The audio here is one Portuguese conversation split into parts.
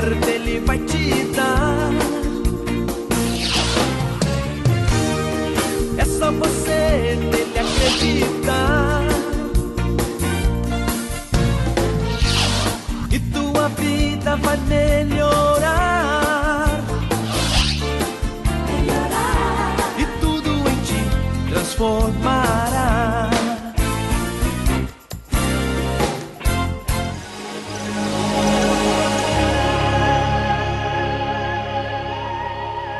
certo Ele vai te dar. É só você nele acreditar, e tua vida vai melhorar. E tudo em ti transformará.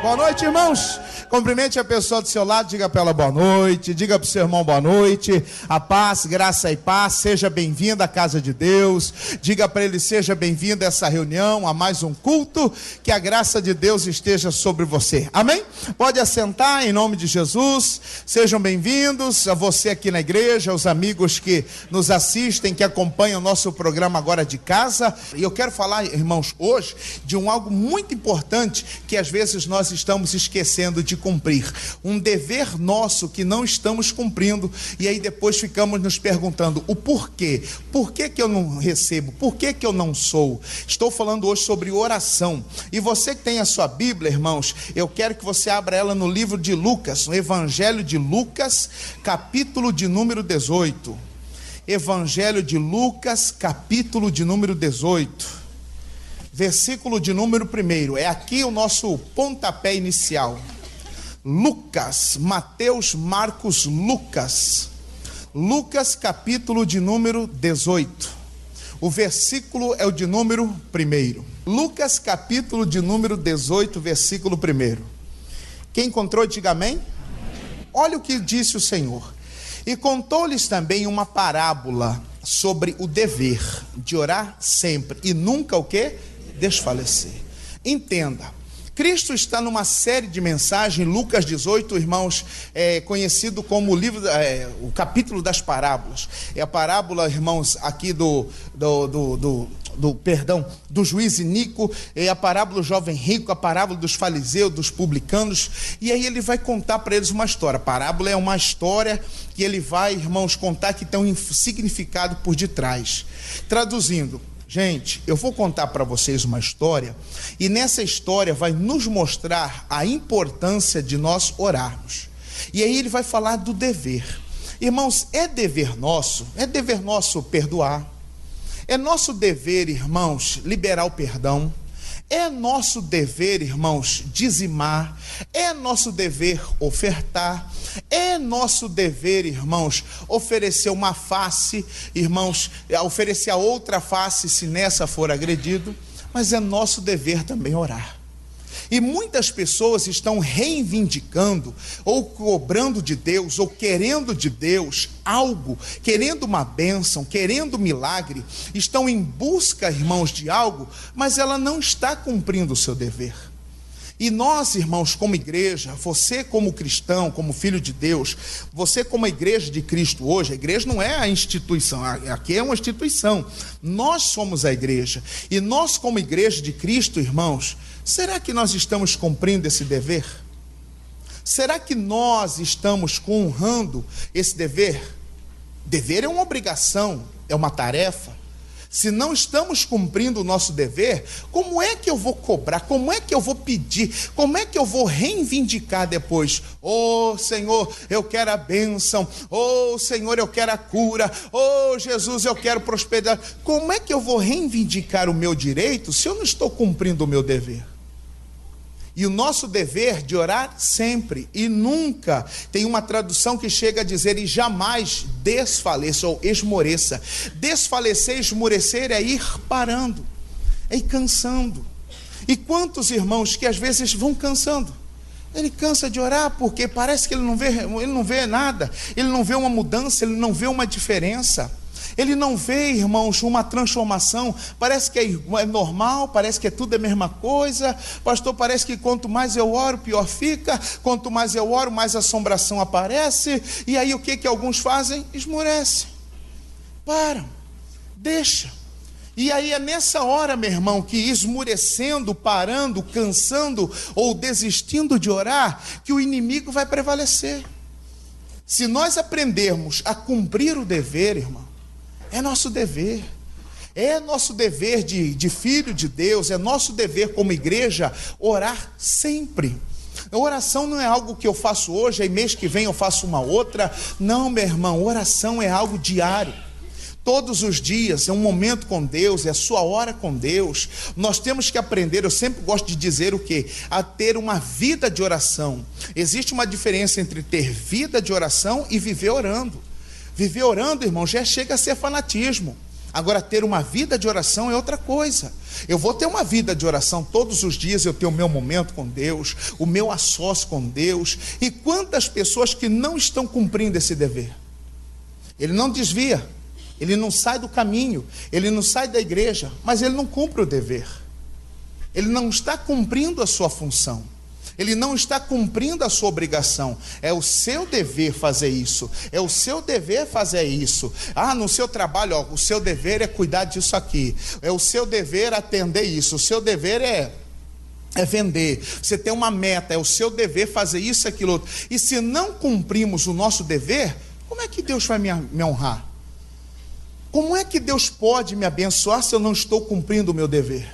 Boa noite, irmãos. Cumprimente a pessoa do seu lado, diga para ela boa noite, diga para o seu irmão boa noite, a paz, graça e paz, seja bem-vindo à casa de Deus, diga para ele, seja bem-vindo a essa reunião, a mais um culto, que a graça de Deus esteja sobre você, amém? Pode assentar em nome de Jesus, sejam bem-vindos, a você aqui na igreja, aos amigos que nos assistem, que acompanham o nosso programa agora de casa, e eu quero falar, irmãos, hoje, de algo muito importante, que às vezes nós estamos esquecendo de cumprir, um dever nosso que não estamos cumprindo, e aí depois ficamos nos perguntando o porquê, por que eu não recebo, por que eu não sou. Estou falando hoje sobre oração, e você que tem a sua Bíblia, irmãos, eu quero que você abra ela no livro de Lucas, no Evangelho de Lucas, capítulo de número 18, Evangelho de Lucas, capítulo de número 18, versículo de número 1, é aqui o nosso pontapé inicial. Lucas, Mateus, Marcos, Lucas, capítulo de número 18, o versículo é o de número 1, Lucas, capítulo de número 18, versículo 1, quem encontrou, diga amém. Olha o que disse o Senhor: e contou-lhes também uma parábola sobre o dever de orar sempre e nunca o que? Desfalecer. Entenda, Cristo está numa série de mensagens, Lucas 18, irmãos, conhecido como o livro, o capítulo das parábolas. É a parábola, irmãos, aqui do juiz Inico, é a parábola do jovem rico, a parábola dos fariseus, dos publicanos, e aí ele vai contar para eles uma história. A parábola é uma história que ele vai, irmãos, contar que tem um significado por detrás. Traduzindo, gente, eu vou contar para vocês uma história, e nessa história vai nos mostrar a importância de nós orarmos. E aí ele vai falar do dever. Irmãos, é dever nosso perdoar. É nosso dever, irmãos, liberar o perdão. É nosso dever, irmãos, dizimar. É nosso dever ofertar. É nosso dever, irmãos, oferecer uma face, irmãos, oferecer a outra face se nessa for agredido. Mas é nosso dever também orar. E muitas pessoas estão reivindicando, ou cobrando de Deus, ou querendo de Deus algo, querendo uma bênção, querendo um milagre, estão em busca, irmãos, de algo, mas ela não está cumprindo o seu dever. E nós, irmãos, como igreja, você como cristão, como filho de Deus, você como a igreja de Cristo hoje, a igreja não é a instituição, aqui é uma instituição, nós somos a igreja, e nós como igreja de Cristo, irmãos, será que nós estamos cumprindo esse dever? Será que nós estamos honrando esse dever? Dever é uma obrigação, é uma tarefa. Se não estamos cumprindo o nosso dever, como é que eu vou cobrar? Como é que eu vou pedir? Como é que eu vou reivindicar depois? Oh, Senhor, eu quero a bênção. Oh, Senhor, eu quero a cura. Oh, Jesus, eu quero prosperidade. Como é que eu vou reivindicar o meu direito se eu não estou cumprindo o meu dever? E o nosso dever de orar sempre e nunca, tem uma tradução que chega a dizer, e jamais desfaleça ou esmoreça. Desfalecer, esmorecer é ir parando, é ir cansando. E quantos irmãos que às vezes vão cansando? Ele cansa de orar porque parece que ele não vê nada, ele não vê uma mudança, ele não vê uma diferença. Ele não vê, irmãos, uma transformação. Parece que é normal, parece que é tudo a mesma coisa. Pastor, parece que quanto mais eu oro, pior fica. Quanto mais eu oro, mais assombração aparece. E aí o que alguns fazem? Esmorece. Param. Deixa. E aí é nessa hora, meu irmão, que esmurecendo, parando, cansando ou desistindo de orar, que o inimigo vai prevalecer. Se nós aprendermos a cumprir o dever, irmão, é nosso dever. É nosso dever de filho de Deus, é nosso dever como igreja orar sempre. A oração não é algo que eu faço hoje, aí mês que vem eu faço uma outra. Não, meu irmão, oração é algo diário. Todos os dias é um momento com Deus, é a sua hora com Deus. Nós temos que aprender, eu sempre gosto de dizer o quê? A ter uma vida de oração. Existe uma diferença entre ter vida de oração e viver orando. Viver orando, irmão, já chega a ser fanatismo. Agora, ter uma vida de oração é outra coisa. Eu vou ter uma vida de oração todos os dias, eu tenho o meu momento com Deus, o meu a sós com Deus. E quantas pessoas que não estão cumprindo esse dever? Ele não desvia, ele não sai do caminho, ele não sai da igreja, mas ele não cumpre o dever. Ele não está cumprindo a sua função. Ele não está cumprindo a sua obrigação. É o seu dever fazer isso. É o seu dever fazer isso. No seu trabalho, o seu dever é cuidar disso aqui. É o seu dever atender isso. O seu dever é vender. Você tem uma meta. É o seu dever fazer isso, aquilo, outro. E se não cumprimos o nosso dever, como é que Deus vai me honrar? Como é que Deus pode me abençoar se eu não estou cumprindo o meu dever?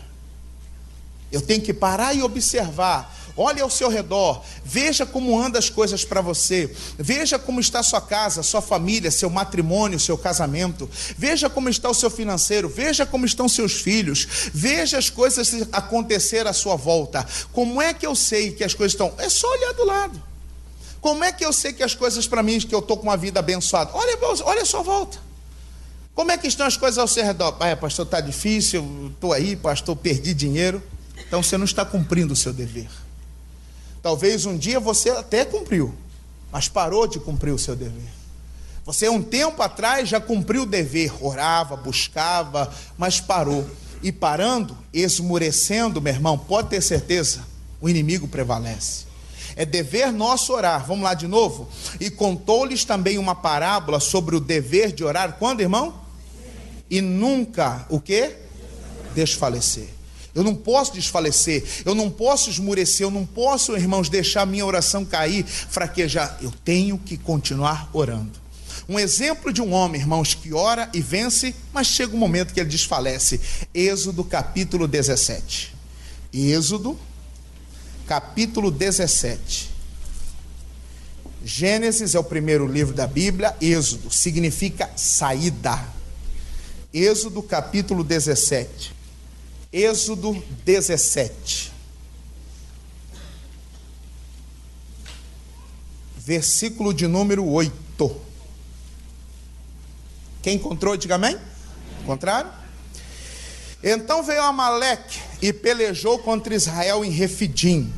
Eu tenho que parar e observar. Olhe ao seu redor, veja como andam as coisas para você, veja como está a sua casa, sua família, seu matrimônio, seu casamento, veja como está o seu financeiro, veja como estão seus filhos, veja as coisas acontecer à sua volta. Como é que eu sei que as coisas estão? É só olhar do lado. Como é que eu sei que as coisas para mim, que eu estou com uma vida abençoada? Olha a sua volta. Como é que estão as coisas ao seu redor? Pastor, está difícil, estou aí, pastor, perdi dinheiro. Então você não está cumprindo o seu dever. Talvez um dia você até cumpriu, mas parou de cumprir o seu dever. Você um tempo atrás já cumpriu o dever, orava, buscava, mas parou. E parando, esmurecendo, meu irmão, pode ter certeza, o inimigo prevalece. É dever nosso orar. Vamos lá de novo? E contou-lhes também uma parábola sobre o dever de orar. Quando, irmão? E nunca, o quê? Desfalecer. Eu não posso desfalecer, eu não posso esmurecer, eu não posso, irmãos, deixar minha oração cair, fraquejar. Eu tenho que continuar orando. Um exemplo de um homem, irmãos, que ora e vence, mas chega um momento que ele desfalece. Êxodo capítulo 17. Êxodo capítulo 17. Gênesis é o primeiro livro da Bíblia, Êxodo significa saída. Êxodo capítulo 17. Êxodo 17, versículo de número 8. Quem encontrou, diga amém. Encontraram? Então veio Amaleque e pelejou contra Israel em Refidim.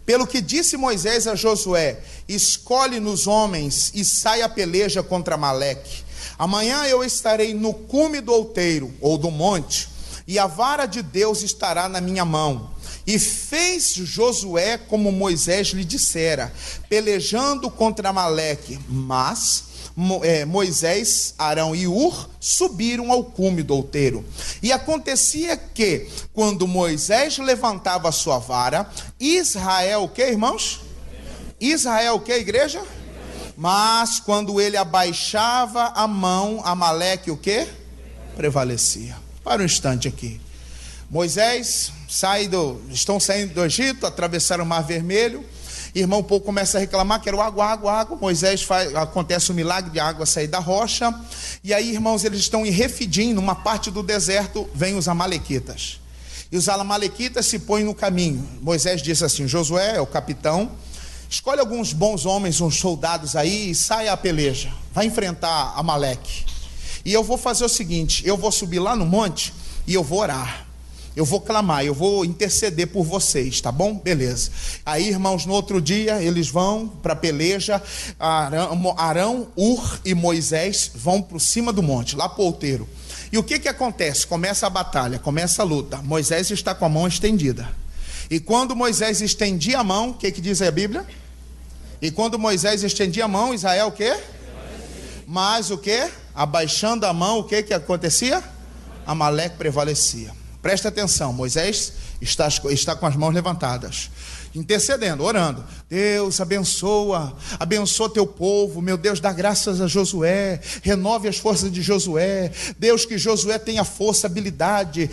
Pelo que disse Moisés a Josué: escolhe-nos homens e sai a peleja contra Amaleque. Amanhã eu estarei no cume do outeiro, ou do monte, e a vara de Deus estará na minha mão. E fez Josué como Moisés lhe dissera, pelejando contra Amaleque. Mas Moisés, Arão e Ur subiram ao cume do outeiro. E acontecia que, quando Moisés levantava a sua vara, Israel, o que, irmãos? Israel, o que, igreja? Mas quando ele abaixava a mão, Amaleque, o que? Prevalecia. Para um instante aqui. Moisés estão saindo do Egito, atravessaram o Mar Vermelho. Irmão, o povo começa a reclamar, quero água. Moisés acontece o milagre de água sair da rocha. E aí, irmãos, eles estão em Refidim, numa parte do deserto, vêm os amalequitas. E os amalequitas se põem no caminho. Moisés disse assim: Josué é o capitão, escolhe alguns bons homens, uns soldados aí, e sai à peleja, vai enfrentar Amaleque. E eu vou fazer o seguinte, eu vou subir lá no monte e eu vou orar, eu vou clamar, eu vou interceder por vocês, tá bom? Beleza. Aí, irmãos, no outro dia eles vão para a peleja. Arão, Ur e Moisés vão para cima do monte, lá para o outeiro. E o que acontece? Começa a batalha, começa a luta. Moisés está com a mão estendida. E quando Moisés estendia a mão, o que diz a Bíblia? E quando Moisés estendia a mão, Israel o quê? Mas o quê? Abaixando a mão, o que acontecia? Amaleque prevalecia. Presta atenção, Moisés está com as mãos levantadas, intercedendo, orando. Deus, abençoa teu povo, meu Deus, dá graças a Josué, renove as forças de Josué, Deus, que Josué tenha força, habilidade,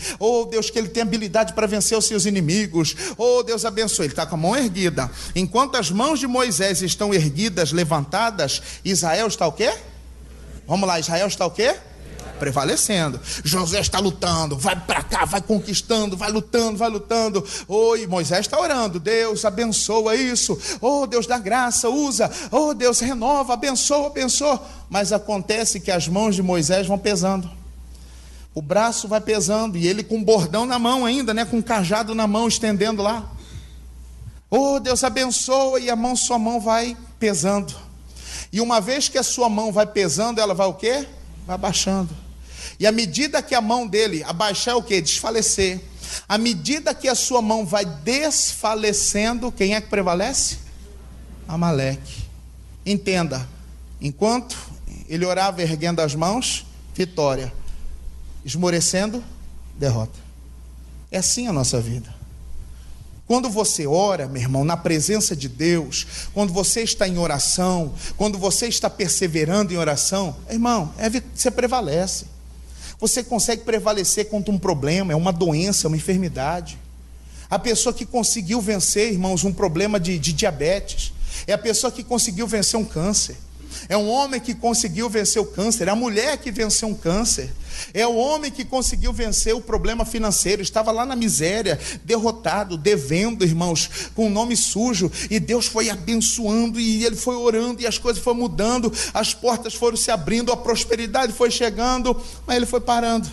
Deus, que ele tenha habilidade para vencer os seus inimigos, Deus, abençoe. Ele está com a mão erguida, enquanto as mãos de Moisés estão erguidas, levantadas, Israel está o quê? Vamos lá, Israel está o quê? Prevalecendo. Josué está lutando, vai para cá, vai conquistando, vai lutando. E Moisés está orando. Deus, abençoa isso. Deus, dá graça, usa. Deus, renova, abençoa. Mas acontece que as mãos de Moisés vão pesando. O braço vai pesando e ele com um bordão na mão ainda, né? Com um cajado na mão, estendendo lá. Deus, abençoa, e sua mão vai pesando. E uma vez que a sua mão vai pesando, ela vai o quê? Vai abaixando. E à medida que a mão dele abaixar, é o quê? Desfalecer. À medida que a sua mão vai desfalecendo, quem é que prevalece? Amaleque. Entenda, enquanto ele orava erguendo as mãos, vitória. Esmorecendo, derrota. É assim a nossa vida. Quando você ora, meu irmão, na presença de Deus, quando você está em oração, quando você está perseverando em oração, irmão, você prevalece. Você consegue prevalecer contra um problema, é uma doença, é uma enfermidade. A pessoa que conseguiu vencer, irmãos, um problema de diabetes, é a pessoa que conseguiu vencer um câncer. É um homem que conseguiu vencer o câncer, é a mulher que venceu um câncer, é o homem que conseguiu vencer o problema financeiro, estava lá na miséria, derrotado, devendo, irmãos, com o nome sujo, e Deus foi abençoando, e ele foi orando, e as coisas foram mudando, as portas foram se abrindo, a prosperidade foi chegando, mas ele foi parando.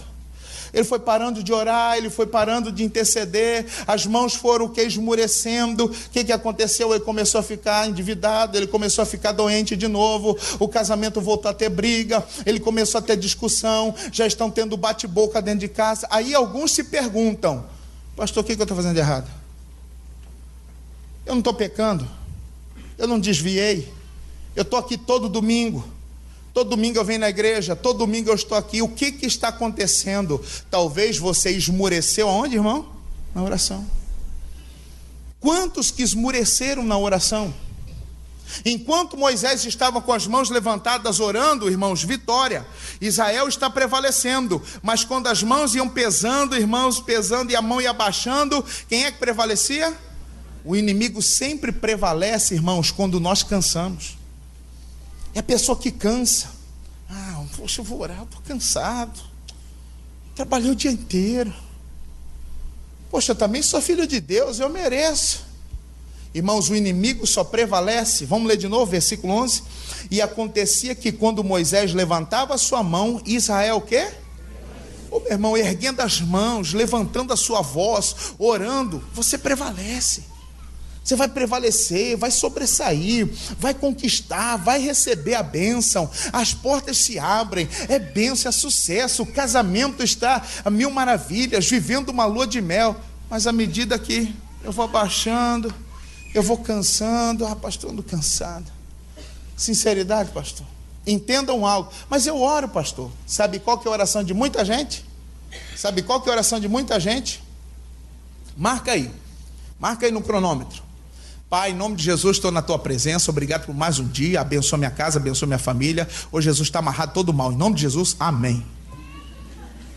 Ele foi parando de orar, ele foi parando de interceder, as mãos foram esmurecendo. O que aconteceu? Ele começou a ficar endividado, ele começou a ficar doente de novo, o casamento voltou a ter briga, ele começou a ter discussão, já estão tendo bate-boca dentro de casa. Aí alguns se perguntam: pastor, o que eu estou fazendo de errado? Eu não estou pecando, eu não desviei, eu estou aqui todo domingo eu venho na igreja, todo domingo eu estou aqui, o que está acontecendo? Talvez você esmureceu aonde, irmão? Na oração. Quantos que esmureceram na oração? Enquanto Moisés estava com as mãos levantadas orando, irmãos, vitória, Israel está prevalecendo, mas quando as mãos iam pesando, irmãos, pesando, e a mão ia abaixando, quem é que prevalecia? O inimigo sempre prevalece, irmãos, quando nós cansamos. É a pessoa que cansa. Poxa, eu vou orar, eu estou cansado, trabalhei o dia inteiro. Poxa, eu também sou filho de Deus, eu mereço. Irmãos, o inimigo só prevalece. Vamos ler de novo, versículo 11. E acontecia que quando Moisés levantava a sua mão, Israel o quê? Meu irmão, erguendo as mãos, levantando a sua voz, orando, você prevalece. Você vai prevalecer, vai sobressair, vai conquistar, vai receber a bênção, as portas se abrem, é bênção, é sucesso, o casamento está a mil maravilhas, vivendo uma lua de mel. Mas à medida que eu vou abaixando, eu vou cansando, pastor, eu ando cansado. Sinceridade, pastor, entendam algo. Mas eu oro, pastor. Sabe qual que é a oração de muita gente? Sabe qual que é a oração de muita gente? Marca aí no cronômetro. Pai, em nome de Jesus, estou na tua presença, obrigado por mais um dia, abençoa minha casa, abençoa minha família. Hoje Jesus está amarrado todo mal, em nome de Jesus, amém.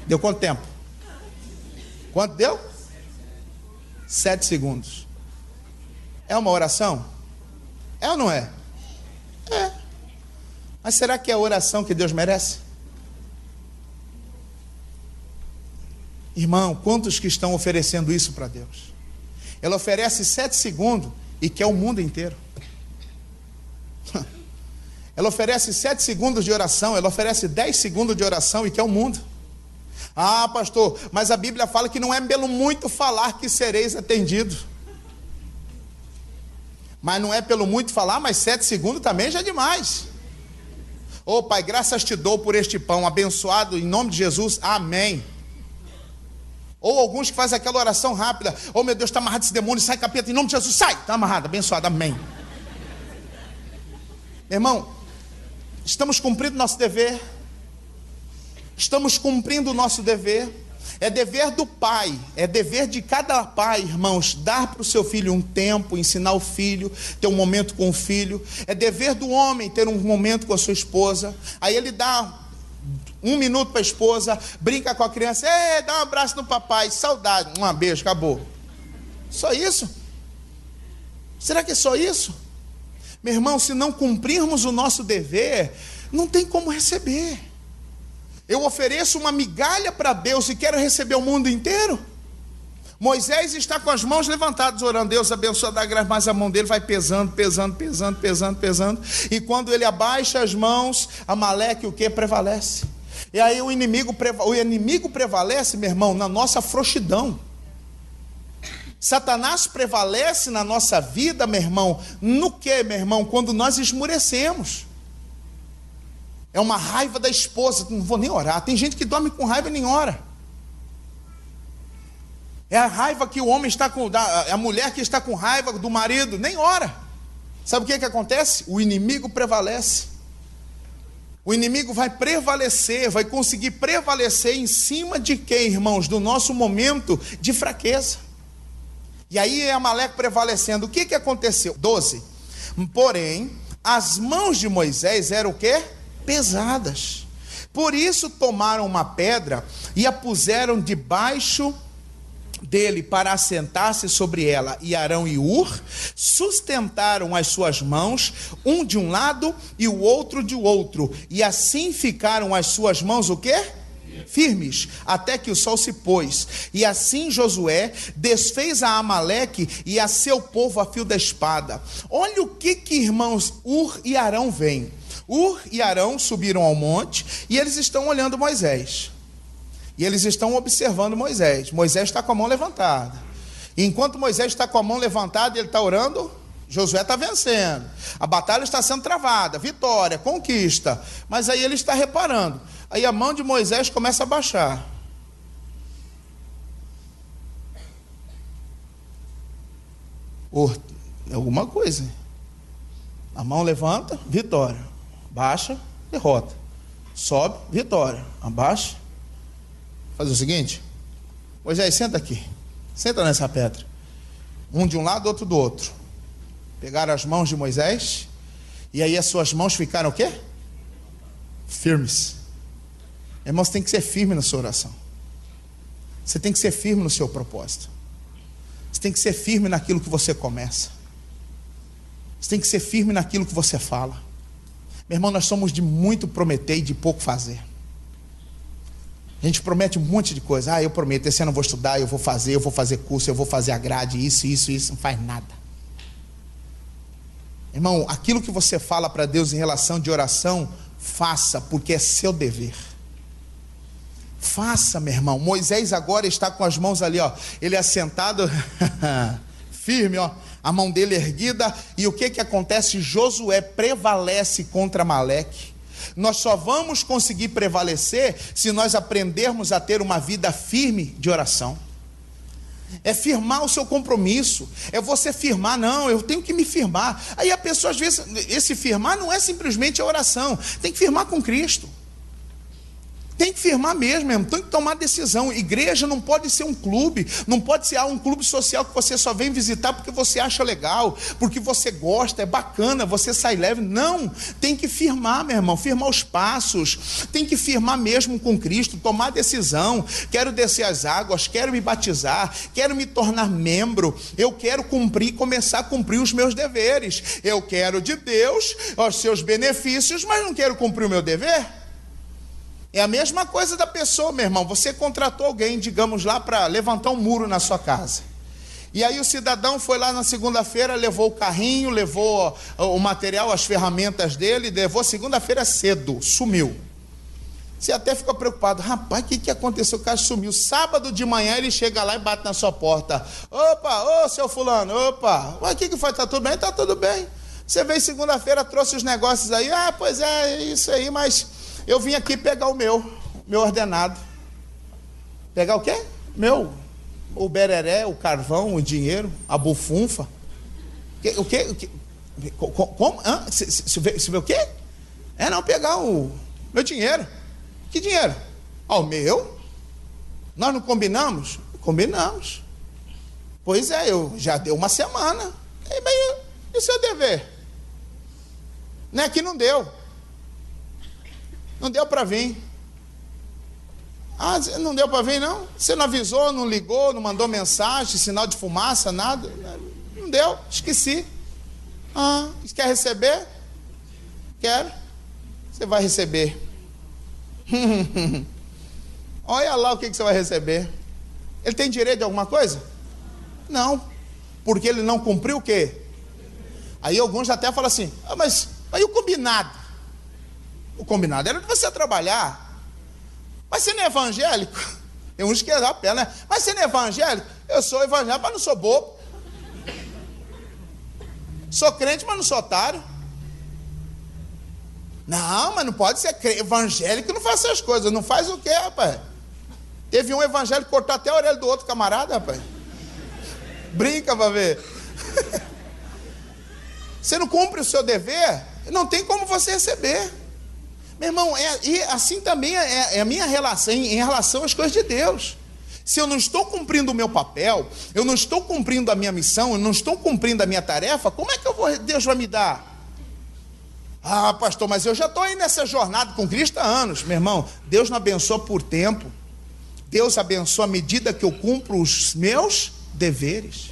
Deu quanto tempo? Quanto deu? 7 segundos. É uma oração? É ou não é? É. Mas será que é a oração que Deus merece? Irmão, quantos que estão oferecendo isso para Deus? Ela oferece 7 segundos e quer o mundo inteiro. Ela oferece 7 segundos de oração, ela oferece 10 segundos de oração e quer o mundo. Pastor, mas a Bíblia fala que não é pelo muito falar que sereis atendidos. Mas não é pelo muito falar, mas 7 segundos também já é demais. Pai, graças te dou por este pão abençoado em nome de Jesus, amém. Ou alguns que fazem aquela oração rápida: meu Deus, está amarrado esse demônio, sai capeta, em nome de Jesus, sai, está amarrado, abençoado, amém. Meu irmão, estamos cumprindo nosso dever, estamos cumprindo o nosso dever, É dever do pai, é dever de cada pai, irmãos, dar para o seu filho um tempo, ensinar o filho, ter um momento com o filho. É dever do homem ter um momento com a sua esposa. Aí ele dá 1 minuto para a esposa, brinca com a criança, dá um abraço no papai, saudade, um beijo, acabou. Só isso? Será que é só isso? Meu irmão, se não cumprirmos o nosso dever, não tem como receber. Eu ofereço uma migalha para Deus e quero receber o mundo inteiro? Moisés está com as mãos levantadas orando, Deus abençoa, dá graça, mas a mão dele vai pesando. E quando ele abaixa as mãos, Amaleque o que? Prevalece. E aí o inimigo prevalece, meu irmão, na nossa frouxidão. Satanás prevalece na nossa vida, meu irmão, no que, meu irmão? Quando nós esmurecemos. É uma raiva da esposa, não vou nem orar. Tem gente que dorme com raiva e nem ora. É a raiva que o homem está com, a mulher que está com raiva do marido, nem ora. Sabe o que acontece? O inimigo prevalece. O inimigo vai prevalecer, vai conseguir prevalecer em cima de quem, irmãos? Do nosso momento de fraqueza. E aí é Amaleque prevalecendo. O que aconteceu? 12. Porém, as mãos de Moisés eram o quê? Pesadas. Por isso tomaram uma pedra e a puseram debaixo dele para assentar-se sobre ela. E Arão e Hur sustentaram as suas mãos, um de um lado e o outro de outro. E assim ficaram as suas mãos o quê? Firmes, até que o sol se pôs. E assim Josué desfez a Amaleque e a seu povo a fio da espada. Olha o que irmãos, Hur e Arão veem. Hur e Arão subiram ao monte e eles estão olhando Moisés. E eles estão observando Moisés. Moisés está com a mão levantada. E enquanto Moisés está com a mão levantada, ele está orando, Josué está vencendo. A batalha está sendo travada, vitória, conquista. Mas aí ele está reparando. Aí a mão de Moisés começa a baixar. Alguma coisa. A mão levanta, vitória. Baixa, derrota. Sobe, vitória. Abaixa. Fazer o seguinte. Moisés, senta aqui. Senta nessa pedra. Um de um lado, outro do outro. Pegaram as mãos de Moisés. E aí as suas mãos ficaram o quê? Firmes. Irmãos, você tem que ser firme na sua oração. Você tem que ser firme no seu propósito. Você tem que ser firme naquilo que você começa. Você tem que ser firme naquilo que você fala. Meu irmão, nós somos de muito prometer e de pouco fazer. A gente promete um monte de coisa. Eu prometo, esse ano eu vou estudar, eu vou fazer curso, eu vou fazer a grade, isso, não faz nada. Irmão, aquilo que você fala para Deus em relação de oração, faça, porque é seu dever. Faça, meu irmão. Moisés agora está com as mãos ali, ele assentado, firme, a mão dele erguida. E o que acontece? Josué prevalece contra Amaleque. Nós só vamos conseguir prevalecer se nós aprendermos a ter uma vida firme de oração. É firmar o seu compromisso. É você firmar, não, eu tenho que me firmar. Aí a pessoa às vezes, esse firmar não é simplesmente a oração. Tem que firmar com Cristo. Tem que firmar mesmo, tem que tomar decisão. Igreja não pode ser um clube, não pode ser um clube social que você só vem visitar porque você acha legal, porque você gosta, é bacana, você sai leve. Não, tem que firmar, meu irmão, firmar os passos, tem que firmar mesmo com Cristo, tomar decisão. Quero descer as águas, quero me batizar, quero me tornar membro, eu quero começar a cumprir os meus deveres. Eu quero de Deus os seus benefícios, mas não quero cumprir o meu dever. É a mesma coisa da pessoa, meu irmão. Você contratou alguém, digamos lá, para levantar um muro na sua casa. E aí o cidadão foi lá na segunda-feira, levou o carrinho, levou o material, as ferramentas dele, levou segunda-feira cedo, sumiu. Você até fica preocupado. Rapaz, o que aconteceu? O cara sumiu. Sábado de manhã ele chega lá e bate na sua porta. Opa, seu fulano, opa. O que foi? Tá tudo bem? Tá tudo bem. Você veio segunda-feira, trouxe os negócios aí. Pois é isso aí, mas... eu vim aqui pegar o meu ordenado. Pegar o quê? O bereré, o carvão, o dinheiro, a bufunfa. O quê? Como? Você vê o quê? Não, pegar o meu dinheiro. Que dinheiro? O meu? Nós não combinamos? Combinamos. Pois é, eu já dei uma semana. E o seu dever? Não é que não deu. Não deu para vir. Ah, não deu para vir não? Você não avisou, não ligou, não mandou mensagem, sinal de fumaça, nada? Não deu, esqueci. Ah, quer receber? Quero. Você vai receber. Olha lá o que você vai receber. Ele tem direito de alguma coisa? Não. Porque ele não cumpriu o quê? Aí alguns até falam assim, mas e o combinado? O combinado era de você trabalhar. Mas você não é evangélico? Tem uns que dá a pé, né? Mas você não é evangélico? Eu sou evangélico, mas não sou bobo. Sou crente, mas não sou otário. Não, mas não pode ser evangélico e não faz essas coisas. Não faz o quê, rapaz? Teve um evangélico que cortou até a orelha do outro camarada, rapaz. Brinca pra ver. Você não cumpre o seu dever, não tem como você receber. Meu irmão, e assim também é a minha relação em relação às coisas de Deus. Se eu não estou cumprindo o meu papel, eu não estou cumprindo a minha missão, eu não estou cumprindo a minha tarefa, como é que Deus vai me dar? Ah, pastor, mas eu já estou aí nessa jornada com Cristo há anos. Meu irmão, Deus não abençoa por tempo. Deus abençoa à medida que eu cumpro os meus deveres.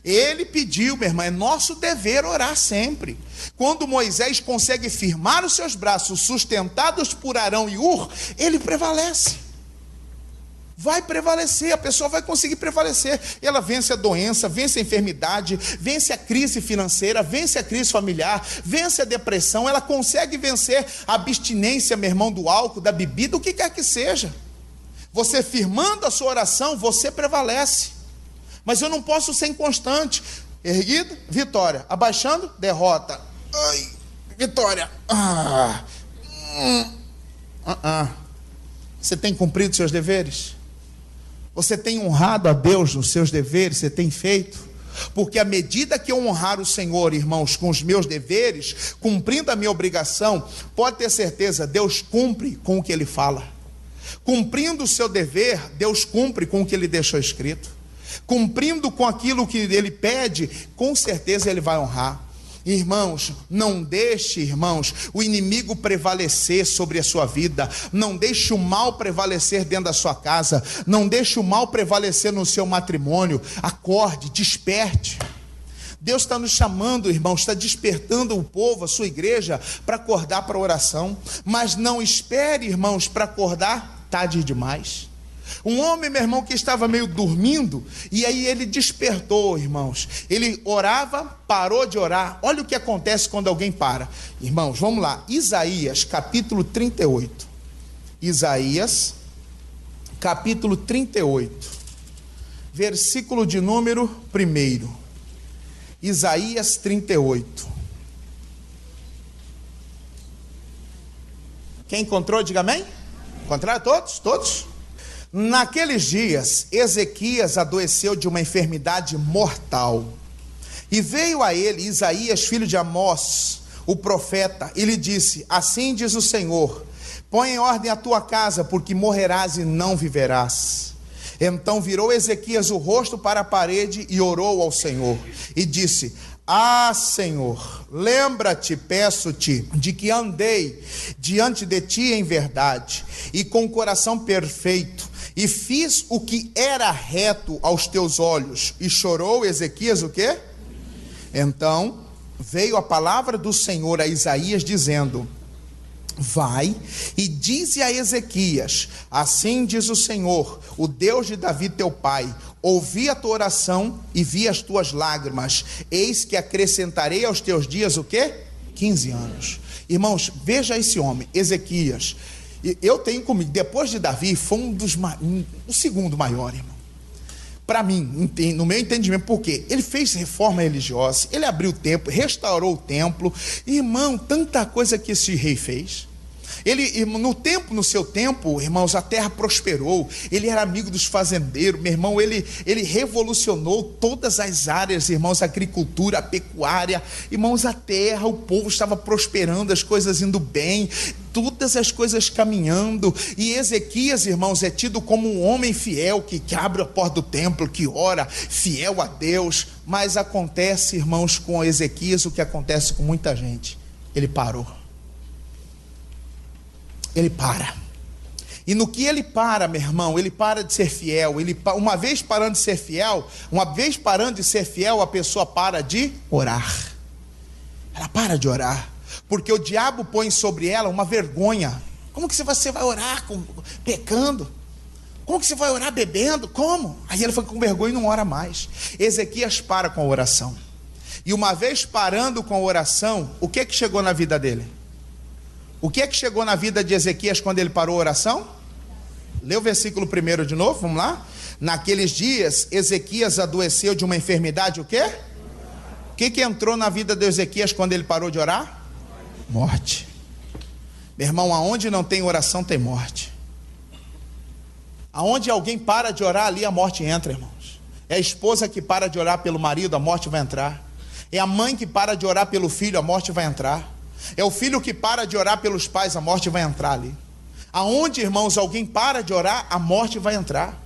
Ele pediu, meu irmão, é nosso dever orar sempre. Quando Moisés consegue firmar os seus braços sustentados por Arão e Ur, ele prevalece. Vai prevalecer, a pessoa vai conseguir prevalecer. Ela vence a doença, vence a enfermidade, vence a crise financeira, vence a crise familiar, vence a depressão, ela consegue vencer a abstinência, meu irmão, do álcool, da bebida, o que quer que seja. Você firmando a sua oração, você prevalece. Mas eu não posso ser inconstante. Erguido, vitória. Abaixando, derrota. Ai, vitória. Você tem cumprido seus deveres? Você tem honrado a Deus nos seus deveres? Você tem feito? Porque à medida que eu honrar o Senhor, irmãos, com os meus deveres, cumprindo a minha obrigação, pode ter certeza, Deus cumpre com o que Ele fala. Cumprindo o seu dever, Deus cumpre com o que Ele deixou escrito. Cumprindo com aquilo que Ele pede, com certeza Ele vai honrar. Irmãos, não deixe, irmãos, o inimigo prevalecer sobre a sua vida. Não deixe o mal prevalecer dentro da sua casa. Não deixe o mal prevalecer no seu matrimônio. Acorde, desperte. Deus está nos chamando, irmãos, está despertando o povo, a sua igreja, para acordar para a oração. Mas não espere, irmãos, para acordar tarde demais. Um homem, meu irmão, que estava meio dormindo, e aí ele despertou, irmãos. Ele orava, parou de orar. Olha o que acontece quando alguém para. Irmãos, vamos lá. Isaías, capítulo 38. Isaías, capítulo 38. Versículo de número 1. Isaías 38. Quem encontrou, diga amém. Encontraram todos? Todos? Naqueles dias, Ezequias adoeceu de uma enfermidade mortal. E veio a ele Isaías, filho de Amós, o profeta, e lhe disse: assim diz o Senhor, põe em ordem a tua casa, porque morrerás e não viverás. Então virou Ezequias o rosto para a parede e orou ao Senhor, e disse: ah, Senhor, lembra-te, peço-te, de que andei diante de ti em verdade, e com coração perfeito, e fiz o que era reto aos teus olhos. E chorou Ezequias o quê? Então veio a palavra do Senhor a Isaías dizendo: vai e dize a Ezequias: assim diz o Senhor, o Deus de Davi teu pai, ouvi a tua oração e vi as tuas lágrimas, eis que acrescentarei aos teus dias o quê? 15 anos. Irmãos, veja esse homem, Ezequias. Eu tenho comigo, depois de Davi, foi o segundo maior, irmão. Para mim, no meu entendimento, porque ele fez reforma religiosa, ele abriu o templo, restaurou o templo. Irmão, tanta coisa que esse rei fez. No seu tempo, irmãos, a terra prosperou. Ele era amigo dos fazendeiros, meu irmão. Ele revolucionou todas as áreas, irmãos, a agricultura, a pecuária, irmãos, a terra, o povo estava prosperando, as coisas indo bem, todas as coisas caminhando. E Ezequias, irmãos, é tido como um homem fiel, que abre a porta do templo, que ora, fiel a Deus. Mas acontece, irmãos, com Ezequias o que acontece com muita gente: ele parou. Ele para. E no que ele para, meu irmão, ele para de ser fiel. Uma vez parando de ser fiel, a pessoa para de orar. Ela para de orar, porque o diabo põe sobre ela uma vergonha. Como que você vai orar pecando? Como que você vai orar bebendo? Como? Aí ele fica com vergonha e não ora mais. Ezequias para com a oração. E uma vez parando com a oração, o que chegou na vida dele? O que chegou na vida de Ezequias quando ele parou a oração? Lê o versículo 1 de novo, vamos lá. Naqueles dias, Ezequias adoeceu de uma enfermidade, o quê? O que entrou na vida de Ezequias quando ele parou de orar? Morte. Meu irmão, aonde não tem oração, tem morte. Aonde alguém para de orar, ali a morte entra, irmãos. É a esposa que para de orar pelo marido, a morte vai entrar. É a mãe que para de orar pelo filho, a morte vai entrar. É o filho que para de orar pelos pais, a morte vai entrar ali. Aonde, irmãos, alguém para de orar, a morte vai entrar.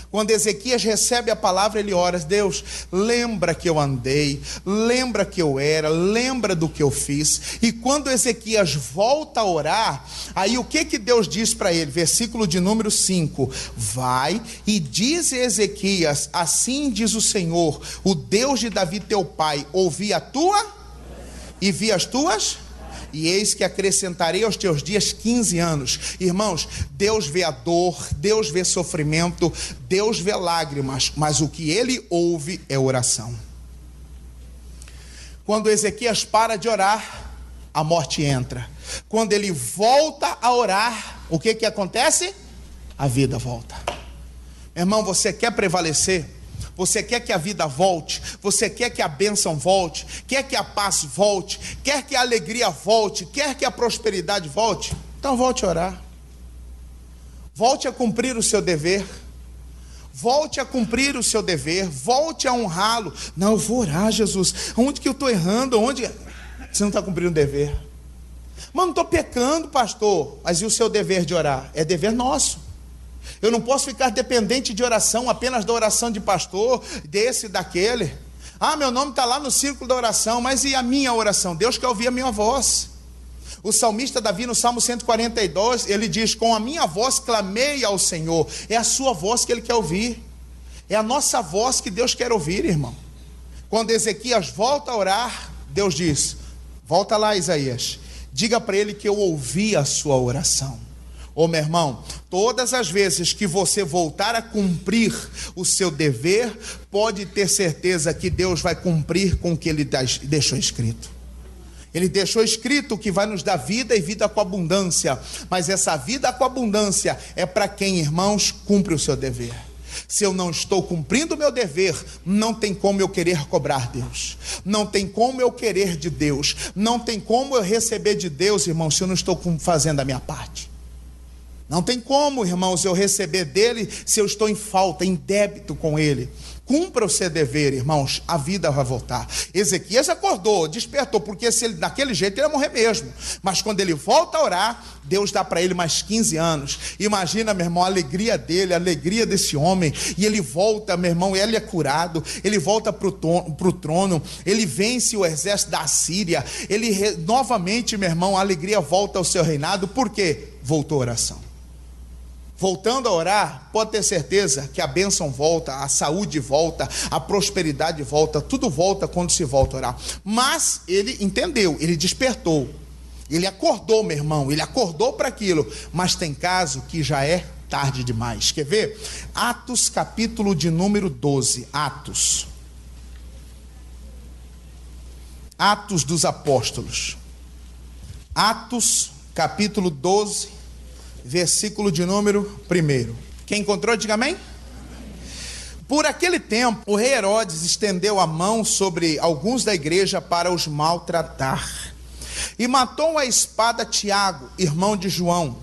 Quando Ezequias recebe a palavra, ele ora: Deus, lembra que eu andei, lembra que eu era, lembra do que eu fiz. E quando Ezequias volta a orar, aí o que Deus diz para ele? Versículo de número 5: vai e diz a Ezequias: assim diz o Senhor, o Deus de Davi teu pai, ouvi a tua e vi as tuas, e eis que acrescentarei aos teus dias 15 anos. Irmãos, Deus vê a dor, Deus vê sofrimento, Deus vê lágrimas, mas o que ele ouve é oração. Quando Ezequias para de orar, a morte entra. Quando ele volta a orar, o que acontece? A vida volta. Irmão, você quer prevalecer? Você quer que a vida volte? Você quer que a bênção volte? Quer que a paz volte? Quer que a alegria volte? Quer que a prosperidade volte? Então volte a orar. Volte a cumprir o seu dever. Volte a cumprir o seu dever. Volte a honrá-lo. Não, eu vou orar, Jesus. Onde que eu estou errando? Onde? Você não está cumprindo o dever. Mas não estou pecando, pastor. Mas e o seu dever de orar? É dever nosso. Eu não posso ficar dependente de oração, apenas da oração de pastor, desse, daquele. Ah, meu nome está lá no círculo da oração, mas e a minha oração? Deus quer ouvir a minha voz. O salmista Davi, no Salmo 142, ele diz: com a minha voz clamei ao Senhor. É a sua voz que ele quer ouvir. É a nossa voz que Deus quer ouvir, irmão. Quando Ezequias volta a orar, Deus diz: volta lá, Isaías, diga para ele que eu ouvi a sua oração. Ô meu irmão, todas as vezes que você voltar a cumprir o seu dever, pode ter certeza que Deus vai cumprir com o que ele deixou escrito. Ele deixou escrito que vai nos dar vida e vida com abundância. Mas essa vida com abundância é para quem, irmãos, cumpre o seu dever. Se eu não estou cumprindo o meu dever, não tem como eu querer cobrar Deus. Não tem como eu querer de Deus. Não tem como eu receber de Deus, irmãos, se eu não estou fazendo a minha parte. Não tem como, irmãos, eu receber dele se eu estou em falta, em débito com ele. Cumpra o seu dever, irmãos, a vida vai voltar. Ezequias acordou, despertou, porque se ele, daquele jeito ele ia morrer mesmo. Mas quando ele volta a orar, Deus dá para ele mais 15 anos. Imagina, meu irmão, a alegria dele, a alegria desse homem. E ele volta, meu irmão, ele é curado, ele volta para o trono, ele vence o exército da Síria. Novamente, meu irmão, a alegria volta ao seu reinado. Por quê? Voltou a oração. Voltando a orar, pode ter certeza que a bênção volta, a saúde volta, a prosperidade volta, tudo volta quando se volta a orar. Mas ele entendeu, ele despertou, ele acordou, meu irmão, ele acordou para aquilo. Mas tem caso que já é tarde demais. Quer ver? Atos capítulo de número 12, Atos dos Apóstolos, Atos capítulo 12, versículo de número 1. Quem encontrou, diga amém. Por aquele tempo, o rei Herodes estendeu a mão sobre alguns da igreja para os maltratar. e matou a espada Tiago, irmão de João.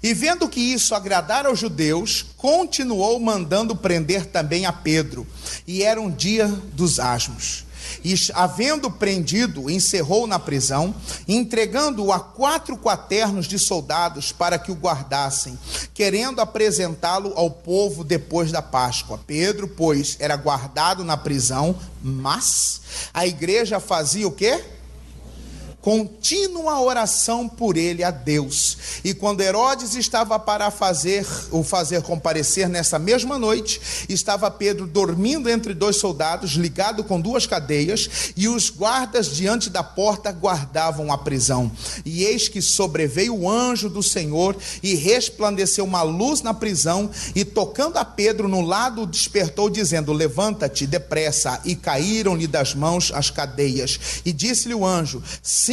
E vendo que isso agradara aos judeus, continuou mandando prender também a Pedro. E era um dia dos asmos. E havendo prendido, encerrou na prisão, entregando-o a 4 quaternos de soldados para que o guardassem, querendo apresentá-lo ao povo depois da Páscoa. Pedro, pois, era guardado na prisão, mas a igreja fazia o quê? Contínua oração por ele a Deus. E quando Herodes estava para o fazer comparecer nessa mesma noite, estava Pedro dormindo entre 2 soldados, ligado com 2 cadeias, e os guardas diante da porta guardavam a prisão. E eis que sobreveio o anjo do Senhor, e resplandeceu uma luz na prisão, e tocando a Pedro no lado, o despertou, dizendo: levanta-te depressa. E caíram-lhe das mãos as cadeias. E disse-lhe o anjo: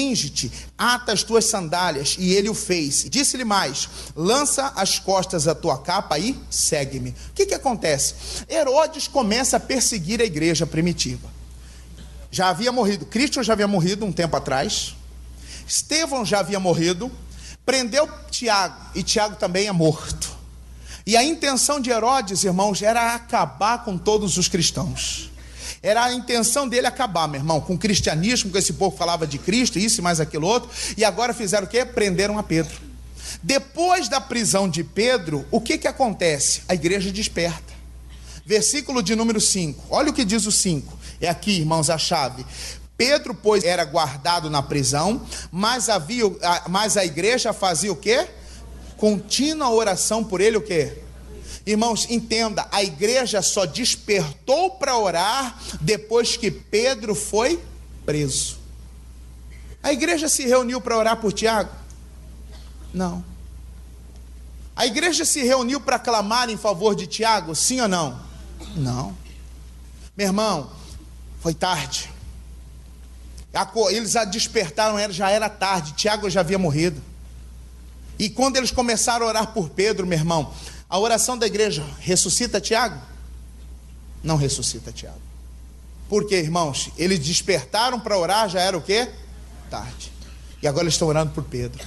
cinge-te, ata as tuas sandálias. E ele o fez. Disse-lhe mais: lança as costas a tua capa e segue-me. O que acontece? Herodes começa a perseguir a igreja primitiva. Já havia morrido, Cristo já havia morrido um tempo atrás, Estevão já havia morrido, prendeu Tiago, e Tiago também é morto. E a intenção de Herodes, irmãos, era acabar com todos os cristãos. Era a intenção dele acabar, meu irmão, com o cristianismo, com esse povo que falava de Cristo, isso e mais aquilo outro. E agora fizeram o quê? Prenderam a Pedro. Depois da prisão de Pedro, o que acontece? A igreja desperta. Versículo de número 5. Olha o que diz o 5. É aqui, irmãos, a chave. Pedro, pois, era guardado na prisão, mas a igreja fazia o quê? Contínua oração por ele, o quê? Irmãos, entenda, a igreja só despertou para orar depois que Pedro foi preso. A igreja se reuniu para orar por Tiago? Não. A igreja se reuniu para clamar em favor de Tiago? Sim ou não? Não. Meu irmão, foi tarde. Eles a despertaram, já era tarde, Tiago já havia morrido. E quando eles começaram a orar por Pedro, meu irmão, a oração da igreja ressuscita Tiago? Não ressuscita Tiago. Por quê, irmãos? Eles despertaram para orar, já era o quê? Tarde. E agora eles estão orando por Pedro.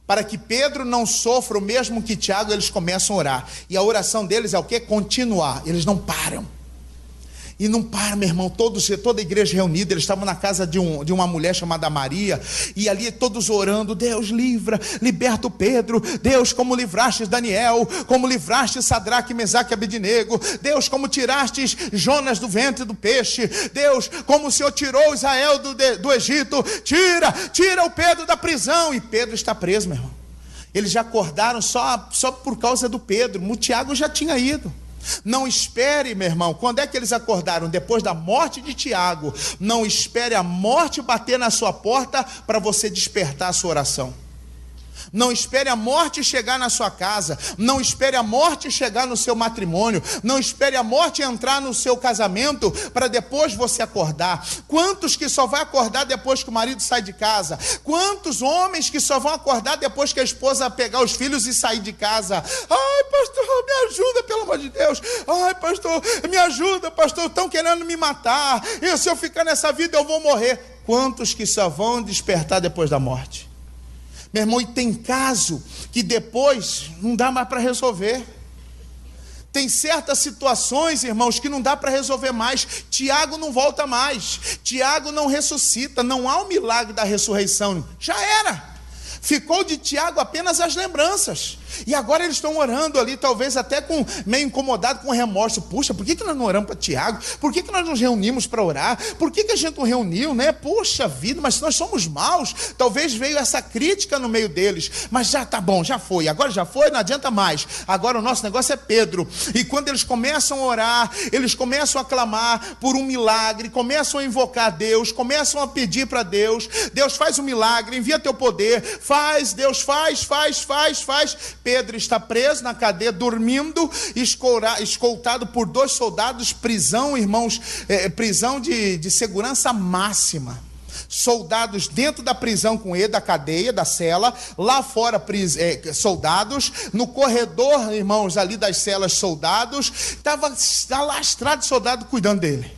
Para que Pedro não sofra o mesmo que Tiago, eles começam a orar. E a oração deles é o quê? Continuar. Eles não param. E não para, meu irmão, toda a igreja reunida. Eles estavam na casa de uma mulher chamada Maria, e ali todos orando: Deus liberta o Pedro. Deus, como livraste Daniel, como livraste Sadraque, Mesaque e Abednego. Deus, como tiraste Jonas do ventre do peixe. Deus, como o Senhor tirou Israel do Egito. Tira o Pedro da prisão. E Pedro está preso, meu irmão. Eles já acordaram só por causa do Pedro. O Tiago já tinha ido. Não espere, meu irmão, quando é que eles acordaram? Depois da morte de Tiago. Não espere a morte bater na sua porta para você despertar a sua oração. Não espere a morte chegar na sua casa. Não espere a morte chegar no seu matrimônio. Não espere a morte entrar no seu casamento para depois você acordar. Quantos que só vai acordar depois que o marido sai de casa? Quantos homens que só vão acordar depois que a esposa pegar os filhos e sair de casa? Ai, pastor, me ajuda, pelo amor de Deus. Ai, pastor, me ajuda, pastor, estão querendo me matar. E se eu ficar nessa vida eu vou morrer. Quantos que só vão despertar depois da morte? Meu irmão, e tem caso que depois não dá mais para resolver. Tem certas situações, irmãos, que não dá para resolver mais. Tiago não volta mais. Tiago não ressuscita. Não há o milagre da ressurreição. Já era. Ficou de Tiago apenas as lembranças. E agora eles estão orando ali, talvez até meio incomodado, com remorso. Puxa, por que nós não oramos para Tiago? Por que nós nos reunimos para orar? Por que a gente não reuniu, né? Poxa vida, mas nós somos maus. Talvez veio essa crítica no meio deles. Mas já tá bom, já foi. Agora já foi, não adianta mais. Agora o nosso negócio é Pedro. E quando eles começam a orar, eles começam a clamar por um milagre, começam a invocar Deus, começam a pedir para Deus. Deus, faz um milagre, envia teu poder. Faz, Deus, faz. Pedro está preso na cadeia, dormindo, escoltado por 2 soldados, prisão, irmãos, prisão de segurança máxima. Soldados dentro da prisão com ele, da cadeia, da cela, lá fora soldados, no corredor, irmãos, ali das celas, soldados, estava alastrado de soldado cuidando dele,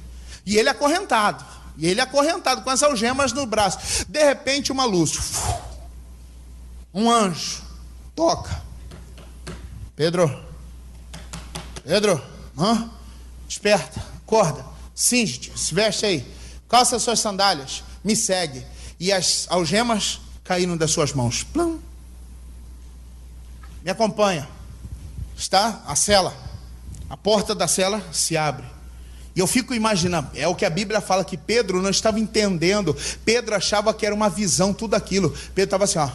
e ele acorrentado. E ele acorrentado com as algemas no braço. De repente, uma luz. Um anjo toca. Pedro, desperta, acorda, cinge-te, se veste aí, calça as suas sandálias, me segue. E as algemas caíram das suas mãos. Plum. Me acompanha. Está a cela. A porta da cela se abre. E eu fico imaginando, é o que a Bíblia fala, que Pedro não estava entendendo. Pedro achava que era uma visão, tudo aquilo. Pedro estava assim, ó.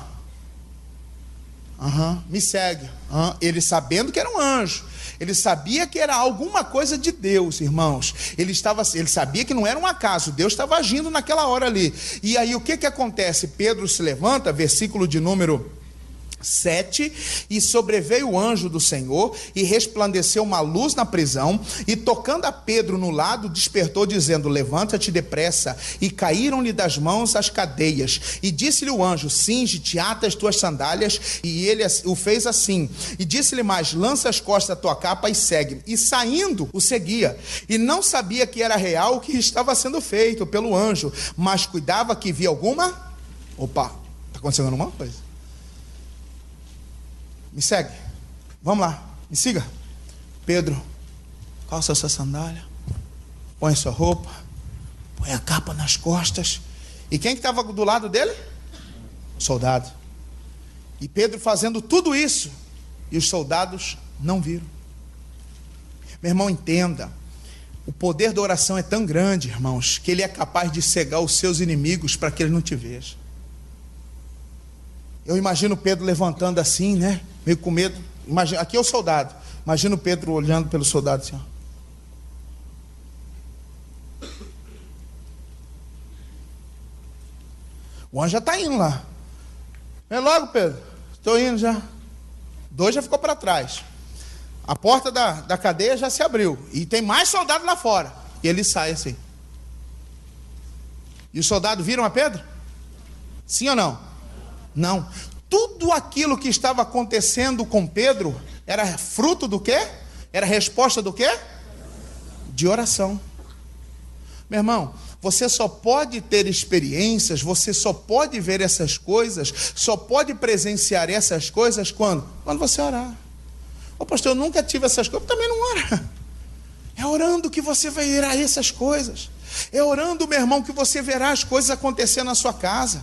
Me segue. Ele sabendo que era um anjo. Ele sabia que era alguma coisa de Deus, irmãos. Ele sabia que não era um acaso. Deus estava agindo naquela hora ali. E aí o que acontece? Pedro se levanta, versículo de número 7, e sobreveio o anjo do Senhor, e resplandeceu uma luz na prisão, e tocando a Pedro no lado, despertou, dizendo: levanta-te depressa. E caíram-lhe das mãos as cadeias. E disse-lhe o anjo: cinge-te, ata as tuas sandálias. E ele o fez assim. E disse-lhe mais: lança as costas da tua capa e segue. E saindo, o seguia. E não sabia que era real o que estava sendo feito pelo anjo, mas cuidava que via alguma... Opa, está acontecendo alguma coisa. Me segue, vamos lá, me siga. Pedro, calça sua sandália, põe sua roupa, põe a capa nas costas. E quem que estava do lado dele? O soldado. E Pedro fazendo tudo isso, e os soldados não viram. Meu irmão, entenda, o poder da oração é tão grande, irmãos, que ele é capaz de cegar os seus inimigos para que eles não te vejam. Eu imagino Pedro levantando assim, né? Meio com medo. Aqui é o soldado. Imagino Pedro olhando pelo soldado assim, ó. O anjo já está indo lá. Vem logo, Pedro. Estou indo já. 2 já ficou para trás. A porta da cadeia já se abriu. E tem mais soldado lá fora. E ele sai assim. E os soldados viram a Pedro? Sim ou não? Não. Tudo aquilo que estava acontecendo com Pedro era fruto do quê? Era resposta do quê? De oração. Meu irmão, você só pode ter experiências, você só pode ver essas coisas, só pode presenciar essas coisas quando você orar. Ô pastor, eu nunca tive essas coisas, também não ora. É orando que você vai ver essas coisas. É orando, meu irmão, que você verá as coisas acontecendo na sua casa.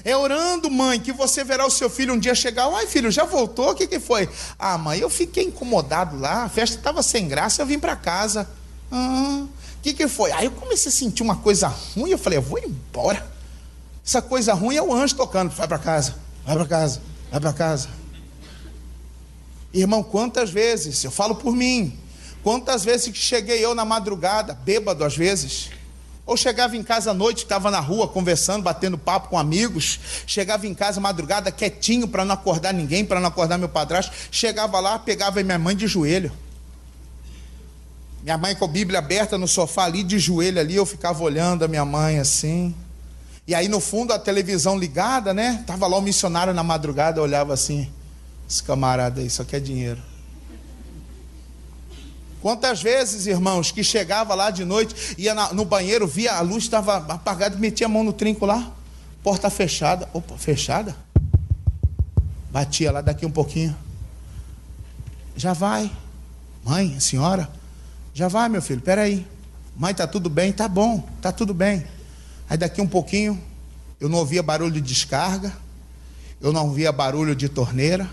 É orando, mãe, que você verá o seu filho um dia chegar. Ai, filho, já voltou? O que foi? Ah, mãe, eu fiquei incomodado lá, a festa estava sem graça, eu vim para casa. O que foi? Aí eu comecei a sentir uma coisa ruim, eu falei, eu vou embora. Essa coisa ruim é o anjo tocando. Vai para casa, vai para casa, vai para casa. Irmão, quantas vezes, eu falo por mim, quantas vezes que cheguei eu na madrugada, bêbado às vezes, ou chegava em casa à noite, estava na rua conversando, batendo papo com amigos, chegava em casa madrugada quietinho para não acordar ninguém, para não acordar meu padrasto, chegava lá, pegava minha mãe de joelho, minha mãe com a Bíblia aberta no sofá ali, de joelho ali, eu ficava olhando a minha mãe assim, e aí no fundo a televisão ligada, né, estava lá o missionário na madrugada, eu olhava assim, esse camarada aí só quer dinheiro. Quantas vezes, irmãos, que chegava lá de noite, ia no banheiro, via a luz estava apagada, metia a mão no trinco lá, porta fechada. Opa, fechada? Batia lá, daqui um pouquinho. Já vai. Mãe, senhora? Já vai, meu filho, peraí. Mãe, tá tudo bem? Tá bom, tá tudo bem. Aí daqui um pouquinho, eu não ouvia barulho de descarga, eu não ouvia barulho de torneira,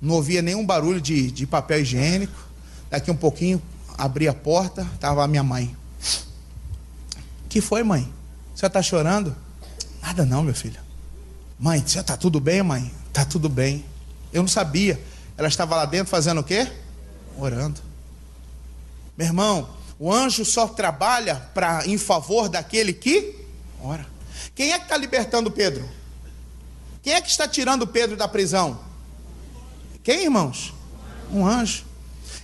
não ouvia nenhum barulho de papel higiênico. Daqui um pouquinho, abri a porta, estava a minha mãe. Que foi, mãe? Você está chorando? Nada não, meu filho. Mãe, você está tudo bem, mãe? Está tudo bem. Eu não sabia. Ela estava lá dentro fazendo o quê? Orando. Meu irmão, o anjo só trabalha em favor daquele que ora. Quem é que está libertando Pedro? Quem é que está tirando Pedro da prisão? Quem, irmãos? Um anjo.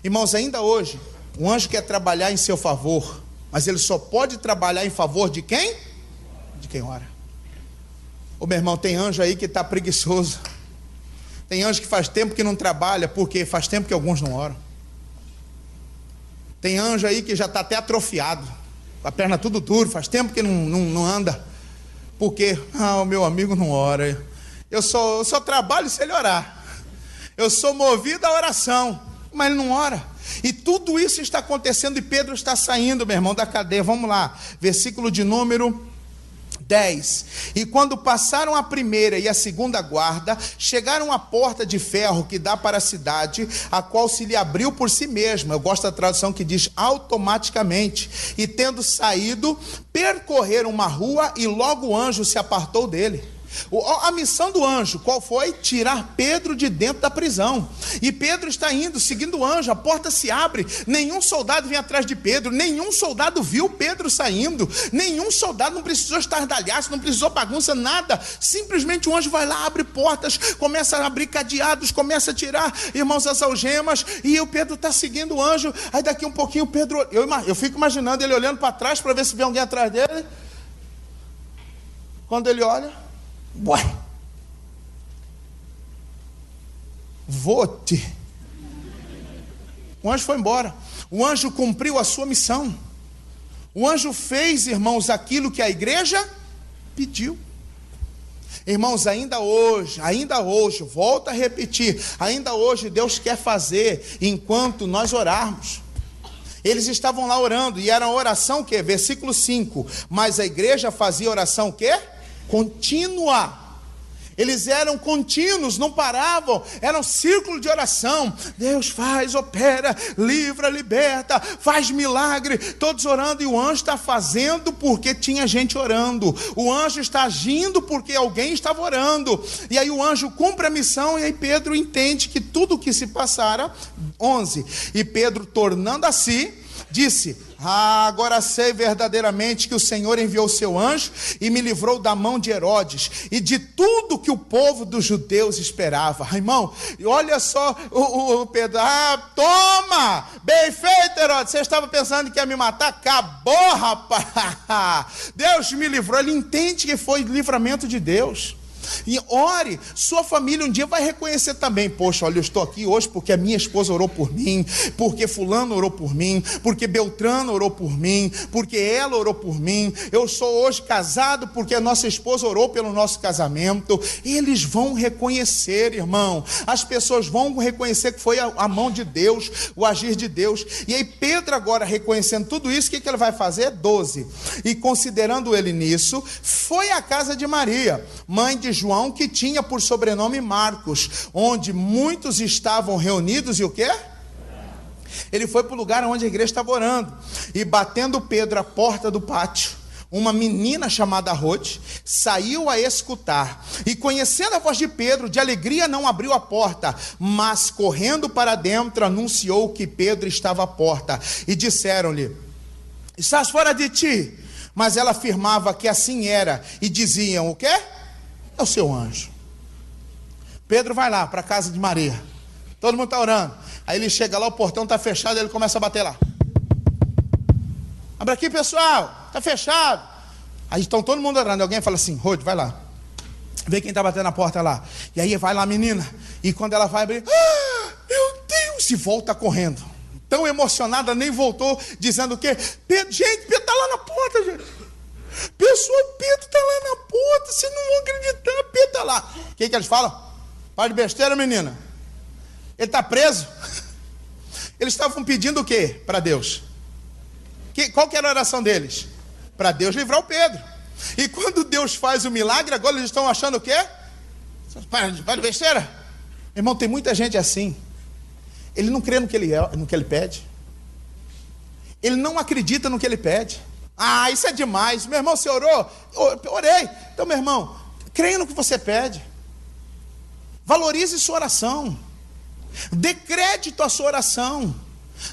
Irmãos, ainda hoje, um anjo quer trabalhar em seu favor, mas ele só pode trabalhar em favor de quem? De quem ora. Ô meu irmão, tem anjo aí que está preguiçoso. Tem anjo que faz tempo que não trabalha, porque faz tempo que alguns não oram. Tem anjo aí que já está até atrofiado. com a perna tudo duro, faz tempo que não anda. Porque, o meu amigo não ora. Eu só trabalho se ele orar. Eu sou movido à oração, mas ele não ora. E tudo isso está acontecendo e Pedro está saindo, meu irmão, da cadeia. Vamos lá, versículo de número 10. E quando passaram a primeira e a segunda guarda, chegaram à porta de ferro que dá para a cidade, a qual se lhe abriu por si mesma. Eu gosto da tradução que diz automaticamente. E tendo saído, percorreram uma rua e logo o anjo se apartou dele. A missão do anjo, qual foi? Tirar Pedro de dentro da prisão. E Pedro está indo, seguindo o anjo, a porta se abre, nenhum soldado vem atrás de Pedro, nenhum soldado viu Pedro saindo, nenhum soldado não precisou estardalhaço, não precisou bagunça, nada. Simplesmente o anjo vai lá, abre portas, começa a abrir cadeados, começa a tirar, irmãos, as algemas, e o Pedro está seguindo o anjo. Aí daqui um pouquinho o Pedro, eu fico imaginando ele olhando para trás para ver se vê alguém atrás dele. Quando ele olha, uai, vou-te. O anjo foi embora. O anjo cumpriu a sua missão. O anjo fez, irmãos, aquilo que a igreja pediu. Irmãos, ainda hoje, volto a repetir, ainda hoje Deus quer fazer enquanto nós orarmos. Eles estavam lá orando, e era uma oração o quê? Versículo 5, mas a igreja fazia oração o quê? Contínua. Eles eram contínuos, não paravam, era um círculo de oração. Deus faz, opera, livra, liberta, faz milagre, todos orando, e o anjo está fazendo porque tinha gente orando. O anjo está agindo porque alguém estava orando. E aí o anjo cumpre a missão, e aí Pedro entende que tudo o que se passara. 11, e Pedro, tornando a si, disse: agora sei verdadeiramente que o Senhor enviou o seu anjo e me livrou da mão de Herodes e de tudo que o povo dos judeus esperava. Irmão, olha só o Pedro, toma, bem feito, Herodes, você estava pensando que ia me matar? Acabou, rapaz, Deus me livrou. Ele entende que foi livramento de Deus. E ore, sua família um dia vai reconhecer também: poxa, olha, eu estou aqui hoje porque a minha esposa orou por mim, porque fulano orou por mim, porque Beltrano orou por mim, porque ela orou por mim. Eu sou hoje casado porque a nossa esposa orou pelo nosso casamento. Eles vão reconhecer, irmão, as pessoas vão reconhecer que foi a mão de Deus, o agir de Deus. E aí Pedro, agora reconhecendo tudo isso, o que ele vai fazer? 12, e considerando ele nisso, foi à casa de Maria, mãe de João, que tinha por sobrenome Marcos, onde muitos estavam reunidos. E o quê? Ele foi para o lugar onde a igreja estava orando, e batendo Pedro à porta do pátio, uma menina chamada Rode saiu a escutar, e conhecendo a voz de Pedro, de alegria não abriu a porta, mas correndo para dentro anunciou que Pedro estava à porta, e disseram-lhe: estás fora de ti? Mas ela afirmava que assim era, e diziam: o quê? É o seu anjo. Pedro vai lá para a casa de Maria, todo mundo está orando, aí ele chega lá, o portão está fechado, ele começa a bater lá: abre aqui, pessoal, está fechado. Aí estão todo mundo orando, alguém fala assim: Rode, vai lá, vê quem está batendo na porta lá. E aí vai lá a menina, e quando ela vai abrir, meu Deus, e volta correndo, tão emocionada, nem voltou, dizendo o quê? Pedro, gente, Pedro está lá na porta, gente. Pessoal, Pedro está lá na porta, vocês não vão acreditar, Pedro está lá. O que eles falam? Para de besteira, menina. Ele está preso. Eles estavam pedindo o quê para Deus? Qual que era a oração deles? Para Deus livrar o Pedro. E quando Deus faz o milagre, agora eles estão achando o quê? Para de besteira. Irmão, tem muita gente assim. Ele não crê no que ele pede. Ele não acredita no que ele pede. Isso é demais. Meu irmão, você orou? Orei. Então, meu irmão, creia no que você pede. Valorize sua oração. Dê crédito à sua oração.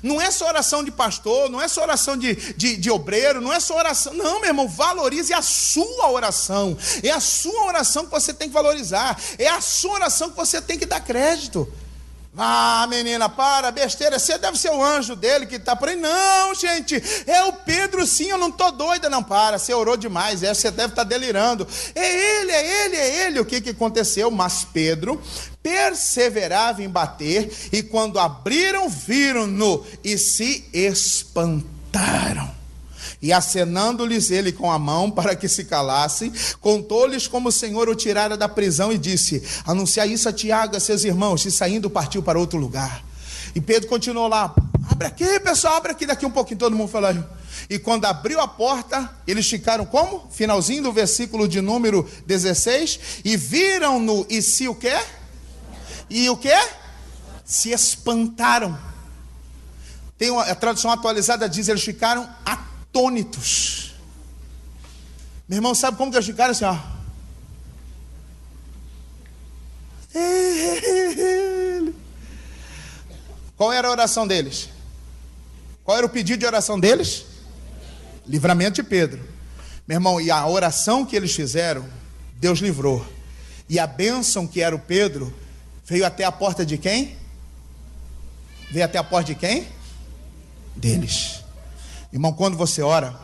Não é só oração de pastor, não é só oração de obreiro, não é só oração. Não, meu irmão, valorize a sua oração. É a sua oração que você tem que valorizar. É a sua oração que você tem que dar crédito. Menina, para, besteira, você deve ser o anjo dele que está por aí. Não, gente, é o Pedro sim, eu não estou doida. Não, para, você orou demais, você deve estar delirando. É ele. O que aconteceu? Mas Pedro perseverava em bater, e quando abriram, viram-no e se espantaram. E acenando-lhes ele com a mão para que se calassem, contou-lhes como o Senhor o tirara da prisão e disse: anunciai isso a Tiago e a seus irmãos. E saindo partiu para outro lugar. E Pedro continuou lá: abre aqui, pessoal, abre aqui. Daqui um pouquinho todo mundo falou. E quando abriu a porta, eles ficaram como? Finalzinho do versículo de número 16. E viram-no e se o quê? E o quê? Se espantaram. A tradução atualizada diz: eles ficaram atônitos. Meu irmão, sabe como que eles ficaram assim, ó? Qual era a oração deles? Qual era o pedido de oração deles? Livramento de Pedro. Meu irmão, e a oração que eles fizeram, Deus livrou. E a bênção que era o Pedro, veio até a porta de quem? Veio até a porta de quem? Deles. Irmão, quando você ora,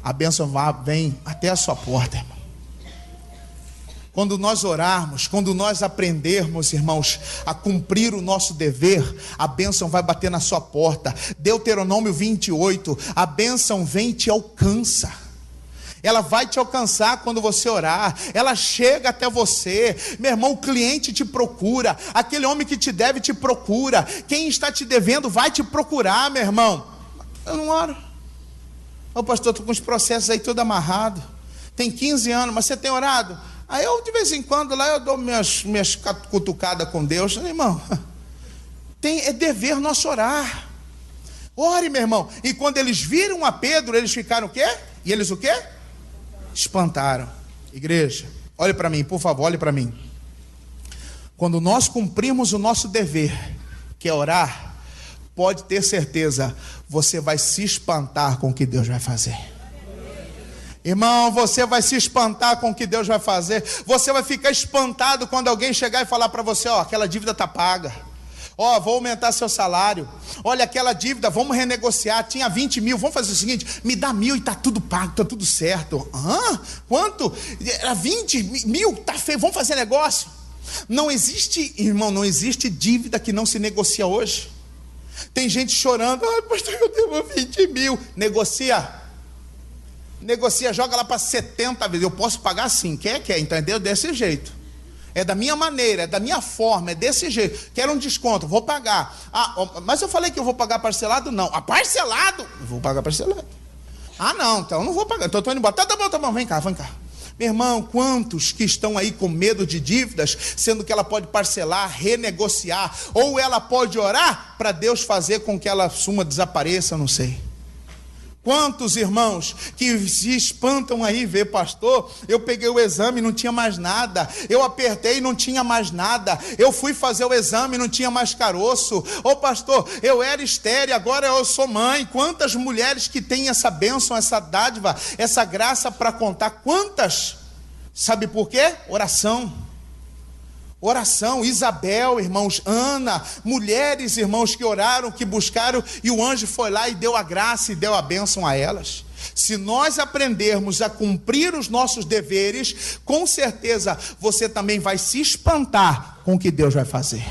a bênção vem até a sua porta, irmão. Quando nós orarmos, quando nós aprendermos, irmãos, a cumprir o nosso dever, a bênção vai bater na sua porta. Deuteronômio 28, a bênção vem e te alcança. Ela vai te alcançar quando você orar. Ela chega até você. Meu irmão, o cliente te procura. Aquele homem que te deve te procura. Quem está te devendo vai te procurar, meu irmão. Eu não oro. Ô pastor, estou com os processos aí todo amarrado. Tem 15 anos, mas você tem orado? Aí eu de vez em quando lá eu dou minhas cutucadas com Deus. Irmão, é dever nosso orar. Ore, meu irmão. E quando eles viram a Pedro, eles ficaram o quê? E eles o quê? Espantaram. Igreja, olhe para mim, por favor, olhe para mim. Quando nós cumprimos o nosso dever, que é orar, pode ter certeza, você vai se espantar com o que Deus vai fazer. Irmão, você vai se espantar com o que Deus vai fazer. Você vai ficar espantado quando alguém chegar e falar para você: ó, aquela dívida está paga. Ó, vou aumentar seu salário. Olha, aquela dívida, vamos renegociar. Tinha 20 mil, vamos fazer o seguinte: me dá 1.000 e está tudo pago, está tudo certo. Hã? Quanto? Era 20 mil, tá feio, vamos fazer negócio. Não existe, irmão, não existe dívida que não se negocia hoje. Tem gente chorando: ai, pastor, eu devo 20 mil. Negocia, joga lá para 70 vezes. Eu posso pagar sim, quer, entendeu? Desse jeito. É da minha maneira, é da minha forma, é desse jeito. Quero um desconto, vou pagar. Ah, mas eu falei que eu vou pagar parcelado? Não. Ah, parcelado? Eu vou pagar parcelado. Ah, não, então eu não vou pagar. Então eu estou indo embora. Tá bom, vem cá. Meu irmão, quantos que estão aí com medo de dívidas, sendo que ela pode parcelar, renegociar, ou ela pode orar para Deus fazer com que ela suma desapareça, não sei. Quantos irmãos que se espantam aí ver, pastor, eu peguei o exame e não tinha mais nada, eu apertei e não tinha mais nada, eu fui fazer o exame e não tinha mais caroço, ô pastor, eu era estéril, agora eu sou mãe. Quantas mulheres que têm essa bênção, essa dádiva, essa graça para contar, quantas? Sabe por quê? Oração, Isabel, irmãos, Ana, mulheres, irmãos, que oraram, que buscaram, e o anjo foi lá e deu a graça e deu a bênção a elas. Se nós aprendermos a cumprir os nossos deveres, com certeza você também vai se espantar com o que Deus vai fazer.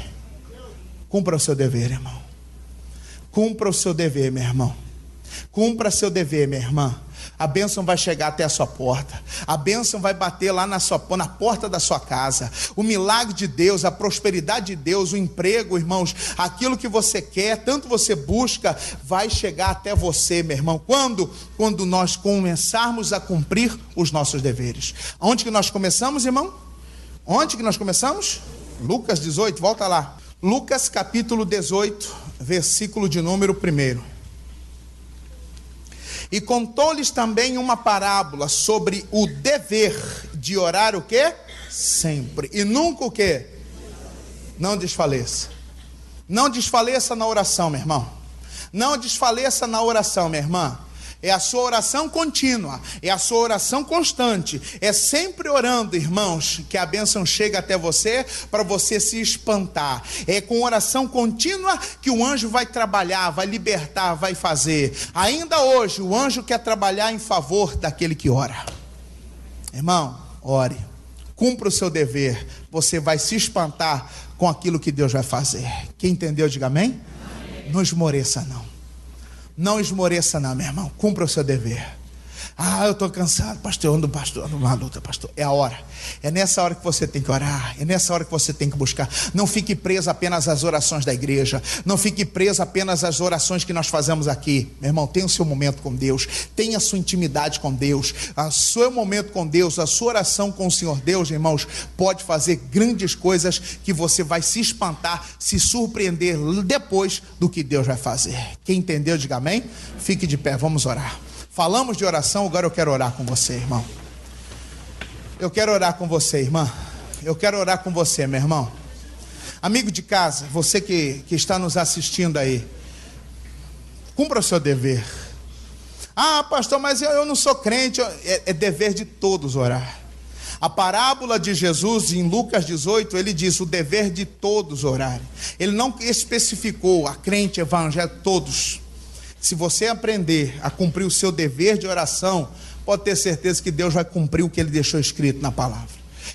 Cumpra o seu dever, irmão. Cumpra o seu dever, meu irmão. Cumpra seu dever, minha irmã. A bênção vai chegar até a sua porta. A bênção vai bater lá na porta da sua casa. O milagre de Deus, a prosperidade de Deus, o emprego, irmãos, aquilo que você quer, tanto você busca, vai chegar até você, meu irmão. Quando nós começarmos a cumprir os nossos deveres. Onde que nós começamos, irmão? Onde que nós começamos? Lucas 18, volta lá. Lucas capítulo 18, versículo de número 1. E contou-lhes também uma parábola sobre o dever de orar o quê? Sempre. E nunca o quê? Não desfaleça. Não desfaleça na oração, meu irmão. Não desfaleça na oração, minha irmã. É a sua oração contínua, é a sua oração constante, é sempre orando, irmãos, que a bênção chega até você, para você se espantar. É com oração contínua que o anjo vai trabalhar, vai libertar, vai fazer. Ainda hoje, o anjo quer trabalhar em favor daquele que ora. Irmão, ore, cumpra o seu dever, você vai se espantar com aquilo que Deus vai fazer. Quem entendeu, diga amém? Não esmoreça não. Não esmoreça não, meu irmão. Cumpra o seu dever. Eu estou cansado, pastor, eu ando numa luta, pastor. É a hora. É nessa hora que você tem que orar. É nessa hora que você tem que buscar. Não fique preso apenas às orações da igreja. Não fique preso apenas às orações que nós fazemos aqui. Meu irmão, tenha o seu momento com Deus. Tenha a sua intimidade com Deus. O seu momento com Deus, a sua oração com o Senhor Deus, irmãos, pode fazer grandes coisas que você vai se espantar, se surpreender depois do que Deus vai fazer. Quem entendeu, diga amém. Fique de pé, vamos orar. Falamos de oração, agora eu quero orar com você, irmão. Eu quero orar com você, irmã. Eu quero orar com você, meu irmão. Amigo de casa, você que está nos assistindo aí, cumpra o seu dever. Pastor, mas eu não sou crente. É dever de todos orar. A parábola de Jesus em Lucas 18, ele diz o dever de todos orarem. Ele não especificou a crente, evangélico, todos. Se você aprender a cumprir o seu dever de oração, pode ter certeza que Deus vai cumprir o que Ele deixou escrito na palavra.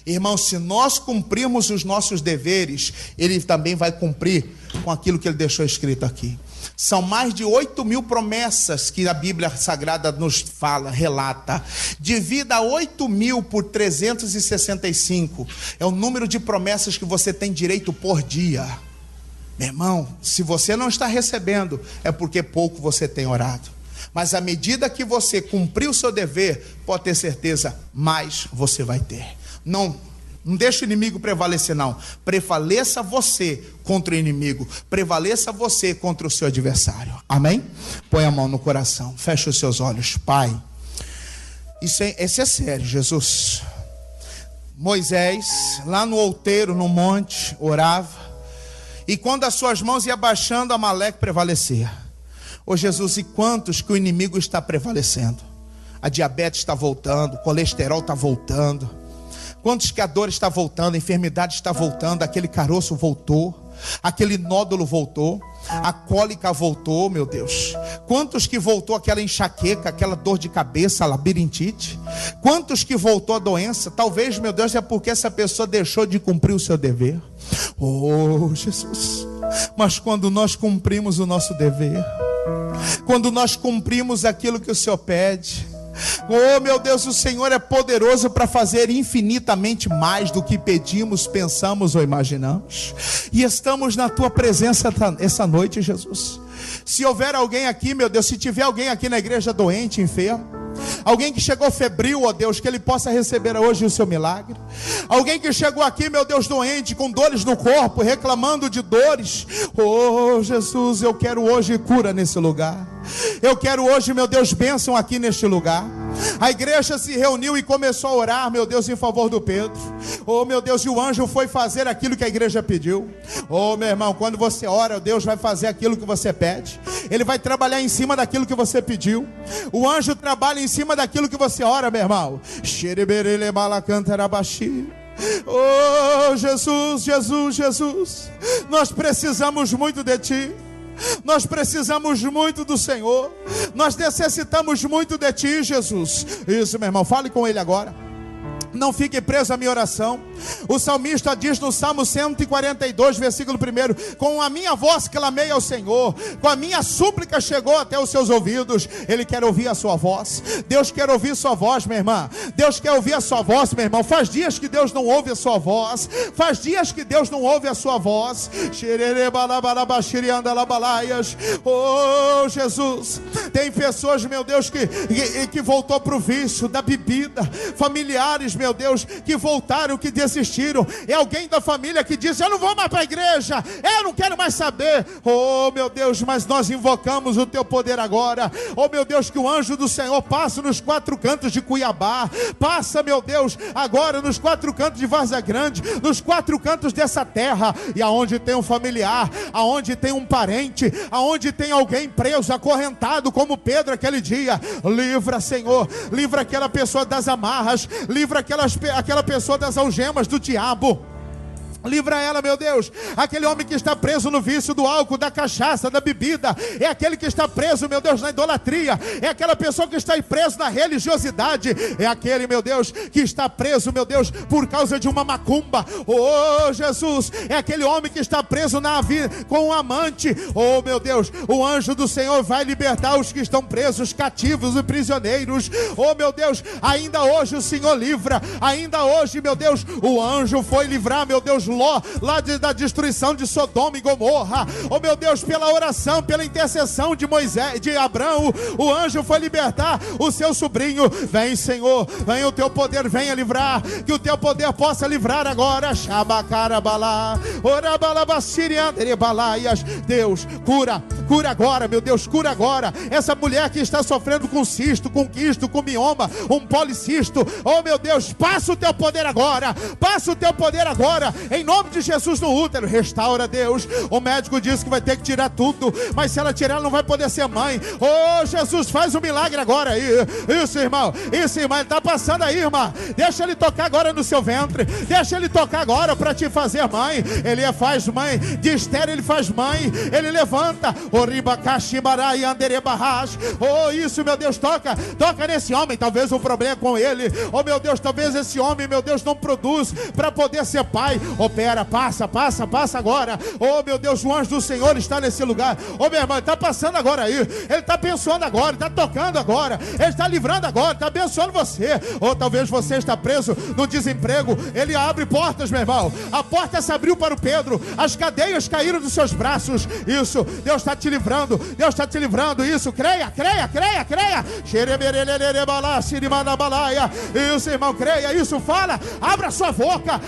Irmão, se nós cumprirmos os nossos deveres, Ele também vai cumprir com aquilo que Ele deixou escrito aqui. São mais de 8.000 promessas que a Bíblia Sagrada nos fala, relata. Divida 8.000 por 365. É o número de promessas que você tem direito por dia. Meu irmão, se você não está recebendo, é porque pouco você tem orado. Mas à medida que você cumprir o seu dever, pode ter certeza, mais você vai ter. Não deixe o inimigo prevalecer, não. Prevaleça você contra o inimigo. Prevaleça você contra o seu adversário. Amém? Põe a mão no coração. Feche os seus olhos. Pai, isso é sério, Jesus. Moisés, lá no outeiro, no monte, orava. E quando as suas mãos iam abaixando, Amaleque prevalecia. Jesus, e quantos que o inimigo está prevalecendo? A diabetes está voltando, o colesterol está voltando. Quantos que a dor está voltando, a enfermidade está voltando, aquele caroço voltou, aquele nódulo voltou, a cólica voltou, meu Deus. Quantos que voltou aquela enxaqueca, aquela dor de cabeça, a labirintite? Quantos que voltou a doença? Talvez, meu Deus, é porque essa pessoa deixou de cumprir o seu dever. Jesus, mas quando nós cumprimos o nosso dever, quando nós cumprimos aquilo que o Senhor pede, meu Deus, o Senhor é poderoso para fazer infinitamente mais do que pedimos, pensamos ou imaginamos. E estamos na tua presença essa noite, Jesus. Se houver alguém aqui, meu Deus, se tiver alguém aqui na igreja doente, enfermo, alguém que chegou febril, ó Deus, que ele possa receber hoje o seu milagre. Alguém que chegou aqui, meu Deus, doente, com dores no corpo, reclamando de dores. Jesus, eu quero hoje cura nesse lugar. Eu quero hoje, meu Deus, bênção aqui neste lugar. A igreja se reuniu e começou a orar, meu Deus, em favor do Pedro. Meu Deus, e o anjo foi fazer aquilo que a igreja pediu. Meu irmão, quando você ora, Deus vai fazer aquilo que você pede. Ele vai trabalhar em cima daquilo que você pediu. O anjo trabalha em cima daquilo que você ora, meu irmão. Jesus, Jesus, Jesus, nós precisamos muito de Ti. Nós precisamos muito do Senhor. Nós necessitamos muito de Ti, Jesus. Isso, meu irmão, fale com Ele agora. Não fique preso à minha oração. O salmista diz no Salmo 142, versículo 1: com a minha voz clamei ao Senhor, com a minha súplica chegou até os seus ouvidos. Ele quer ouvir a sua voz. Deus quer ouvir sua voz, minha irmã. Deus quer ouvir a sua voz, meu irmão. Faz dias que Deus não ouve a sua voz. Faz dias que Deus não ouve a sua voz. Jesus, tem pessoas, meu Deus, que voltou para o vício da bebida. Familiares, meu Deus, que voltaram, que desistiram. É alguém da família que diz: eu não vou mais para a igreja, eu não quero mais saber. Meu Deus, mas nós invocamos o Teu poder agora. Meu Deus, que o anjo do Senhor passe nos 4 cantos de Cuiabá. Passa, meu Deus, agora nos 4 cantos de Várzea Grande, nos 4 cantos dessa terra. E aonde tem um familiar, aonde tem um parente, aonde tem alguém preso, acorrentado, como Pedro aquele dia, livra, Senhor, livra aquela pessoa das amarras, livra aquela pessoa das algemas do diabo. Livra ela, meu Deus. Aquele homem que está preso no vício do álcool, da cachaça, da bebida. É aquele que está preso, meu Deus, na idolatria. É aquela pessoa que está preso na religiosidade. É aquele, meu Deus, que está preso, meu Deus, por causa de uma macumba. Oh, Jesus. É aquele homem que está preso na vida com um amante. Oh, meu Deus, o anjo do Senhor vai libertar os que estão presos, cativos e prisioneiros. Oh, meu Deus, ainda hoje o Senhor livra. Ainda hoje, meu Deus, o anjo foi livrar, meu Deus, Ló, lá da destruição de Sodoma e Gomorra. Oh, meu Deus, pela oração, pela intercessão de Moisés, de Abraão, o anjo foi libertar o seu sobrinho. Vem, Senhor, vem o teu poder, venha livrar, que o teu poder possa livrar agora. Shabakarabalá, orabalabasirianderebalaias. Deus, cura agora, meu Deus, cura agora essa mulher que está sofrendo com cisto, com quisto, com mioma, um policisto. Oh, meu Deus, passa o teu poder agora, passa o teu poder agora, em nome de Jesus, no útero. Restaura, Deus. O médico disse que vai ter que tirar tudo, mas se ela tirar, ela não vai poder ser mãe. Oh, Jesus, faz um milagre agora aí. Isso, irmão, isso, irmã, ele está passando aí, irmã. Deixa ele tocar agora no seu ventre, deixa ele tocar agora para te fazer mãe. Ele faz mãe, de estéril ele faz mãe, ele levanta. Oh, isso, meu Deus, toca nesse homem. Talvez o problema é com ele. Oh, meu Deus, talvez esse homem, meu Deus, não produz para poder ser pai. Opera, passa agora. Oh, meu Deus, o anjo do Senhor está nesse lugar. Oh, meu irmão, ele está passando agora aí. Ele está abençoando agora, ele está tocando agora, ele está livrando agora, está abençoando você. Ou talvez você está preso no desemprego. Ele abre portas, meu irmão. A porta se abriu para o Pedro, as cadeias caíram dos seus braços. Isso, Deus está te livrando, Deus está te livrando. Isso, creia. Isso, irmão, creia. Isso, fala, abra sua boca,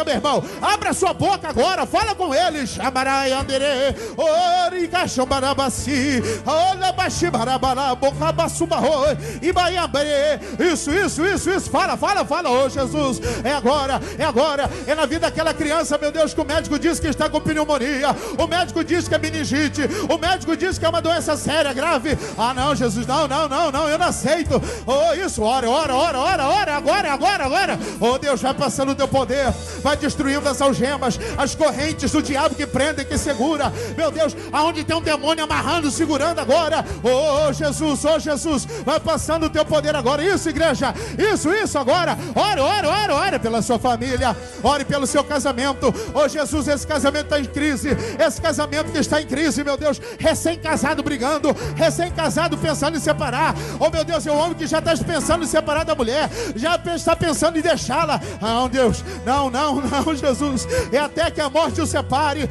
meu irmão, abra sua boca agora, fala com eles. Chamarai andere, orica chambarabasi, olabashibarabará, bocabassubarro, ibaiabre. Isso, fala, oh Jesus, é agora, é na vida daquela criança, meu Deus, que o médico diz que está com pneumonia, o médico diz que é meningite, o médico diz que é uma doença séria, grave. Ah, não, Jesus, não, eu não aceito. Oh, isso, ora, agora. Oh, Deus, vai passando o teu poder, vai destruindo as algemas, as correntes do diabo que prendem, que segura. Meu Deus, aonde tem um demônio amarrando, segurando agora. Oh, Jesus, vai passando o teu poder agora. Isso, igreja, isso agora. Ore pela sua família, ore pelo seu casamento. Oh, Jesus, esse casamento está em crise, esse casamento que está em crise, meu Deus, recém-casado brigando, recém-casado pensando em separar. Oh, meu Deus, é um homem que já está pensando em separar da mulher, já está pensando em deixá-la. Não, Deus, não, Jesus, é até que a morte o separe,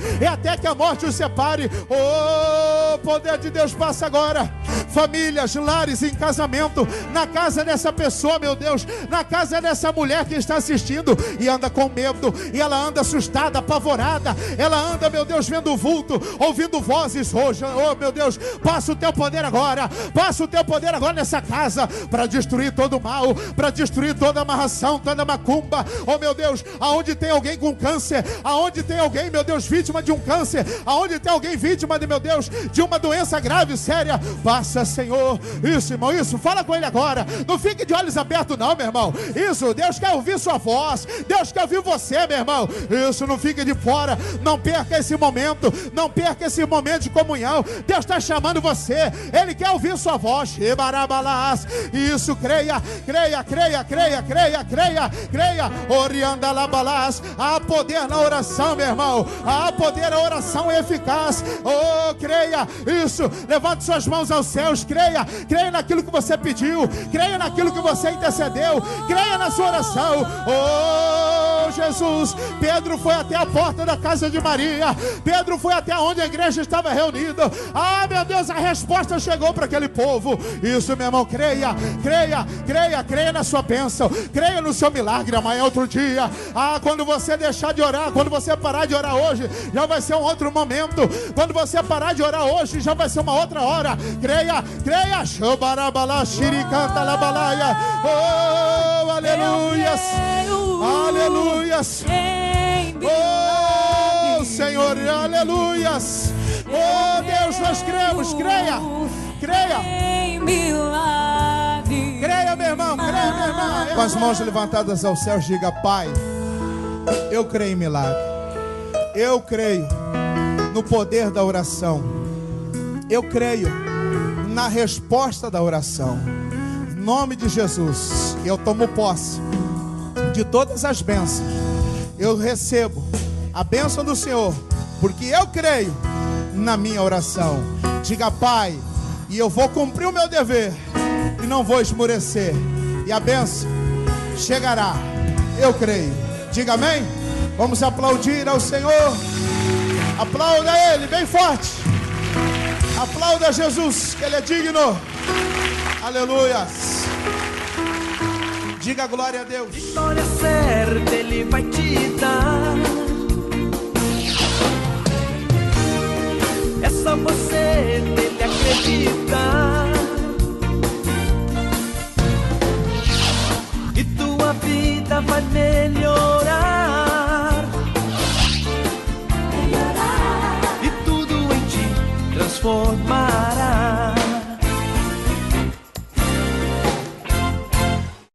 Oh, poder de Deus passa agora. Famílias, lares em casamento, na casa dessa pessoa, meu Deus, na casa dessa mulher que está assistindo e anda com medo, e ela anda assustada, apavorada, ela anda, meu Deus, vendo vulto, ouvindo vozes. Hoje, oh, meu Deus, passa o teu poder agora nessa casa, para destruir todo o mal, para destruir toda amarração, toda macumba. Oh, meu Deus, aonde tem alguém com câncer, aonde tem alguém, meu Deus, vítima de um câncer, aonde tem alguém vítima de, meu Deus, de uma doença grave, séria, passa, Senhor. Isso, irmão, isso, fala com ele agora. Não fique de olhos abertos não, meu irmão. Isso, Deus quer ouvir sua voz, Deus quer ouvir você, meu irmão. Isso, não fique de fora, não perca esse momento, de comunhão. Deus está chamando você, Ele quer ouvir sua voz. Isso, creia. Oriandalabalás. Há poder na oração, meu irmão, há poder na oração eficaz. Oh, creia. Isso, levante suas mãos aos céus, creia naquilo que você pediu, creia naquilo que você intercedeu, creia na sua oração. Oh, Jesus, Pedro foi até a porta da casa de Maria, Pedro foi até onde a igreja estava reunida. Ah, meu Deus, a resposta chegou para aquele povo. Isso, meu irmão, creia na sua bênção, creia no seu milagre. Amanhã é outro dia. Ah, quando você deixar de orar, quando você parar de orar hoje, já vai ser um outro momento. Quando você parar de orar hoje, já vai ser uma outra hora. Creia. Oh, aleluias. Oh, Senhor, aleluias. Oh, Deus, nós cremos. Creia. Creia, meu irmão. Com as mãos levantadas aos céus, diga: Pai, Eu creio em milagre. Eu creio no poder da oração. Eu creio na resposta da oração. Em nome de Jesus, eu tomo posse de todas as bênçãos. Eu recebo a bênção do Senhor, porque eu creio na minha oração. Diga: Pai, e eu vou cumprir o meu dever e não vou esmorecer, e a bênção chegará. Eu creio. Diga amém. Vamos aplaudir ao Senhor. Aplauda Ele bem forte. Aplauda Jesus, que Ele é digno. Aleluia. Diga glória a Deus. Vitória certa Ele vai te dar. É só você nele acreditar. E tua vida vai melhorar.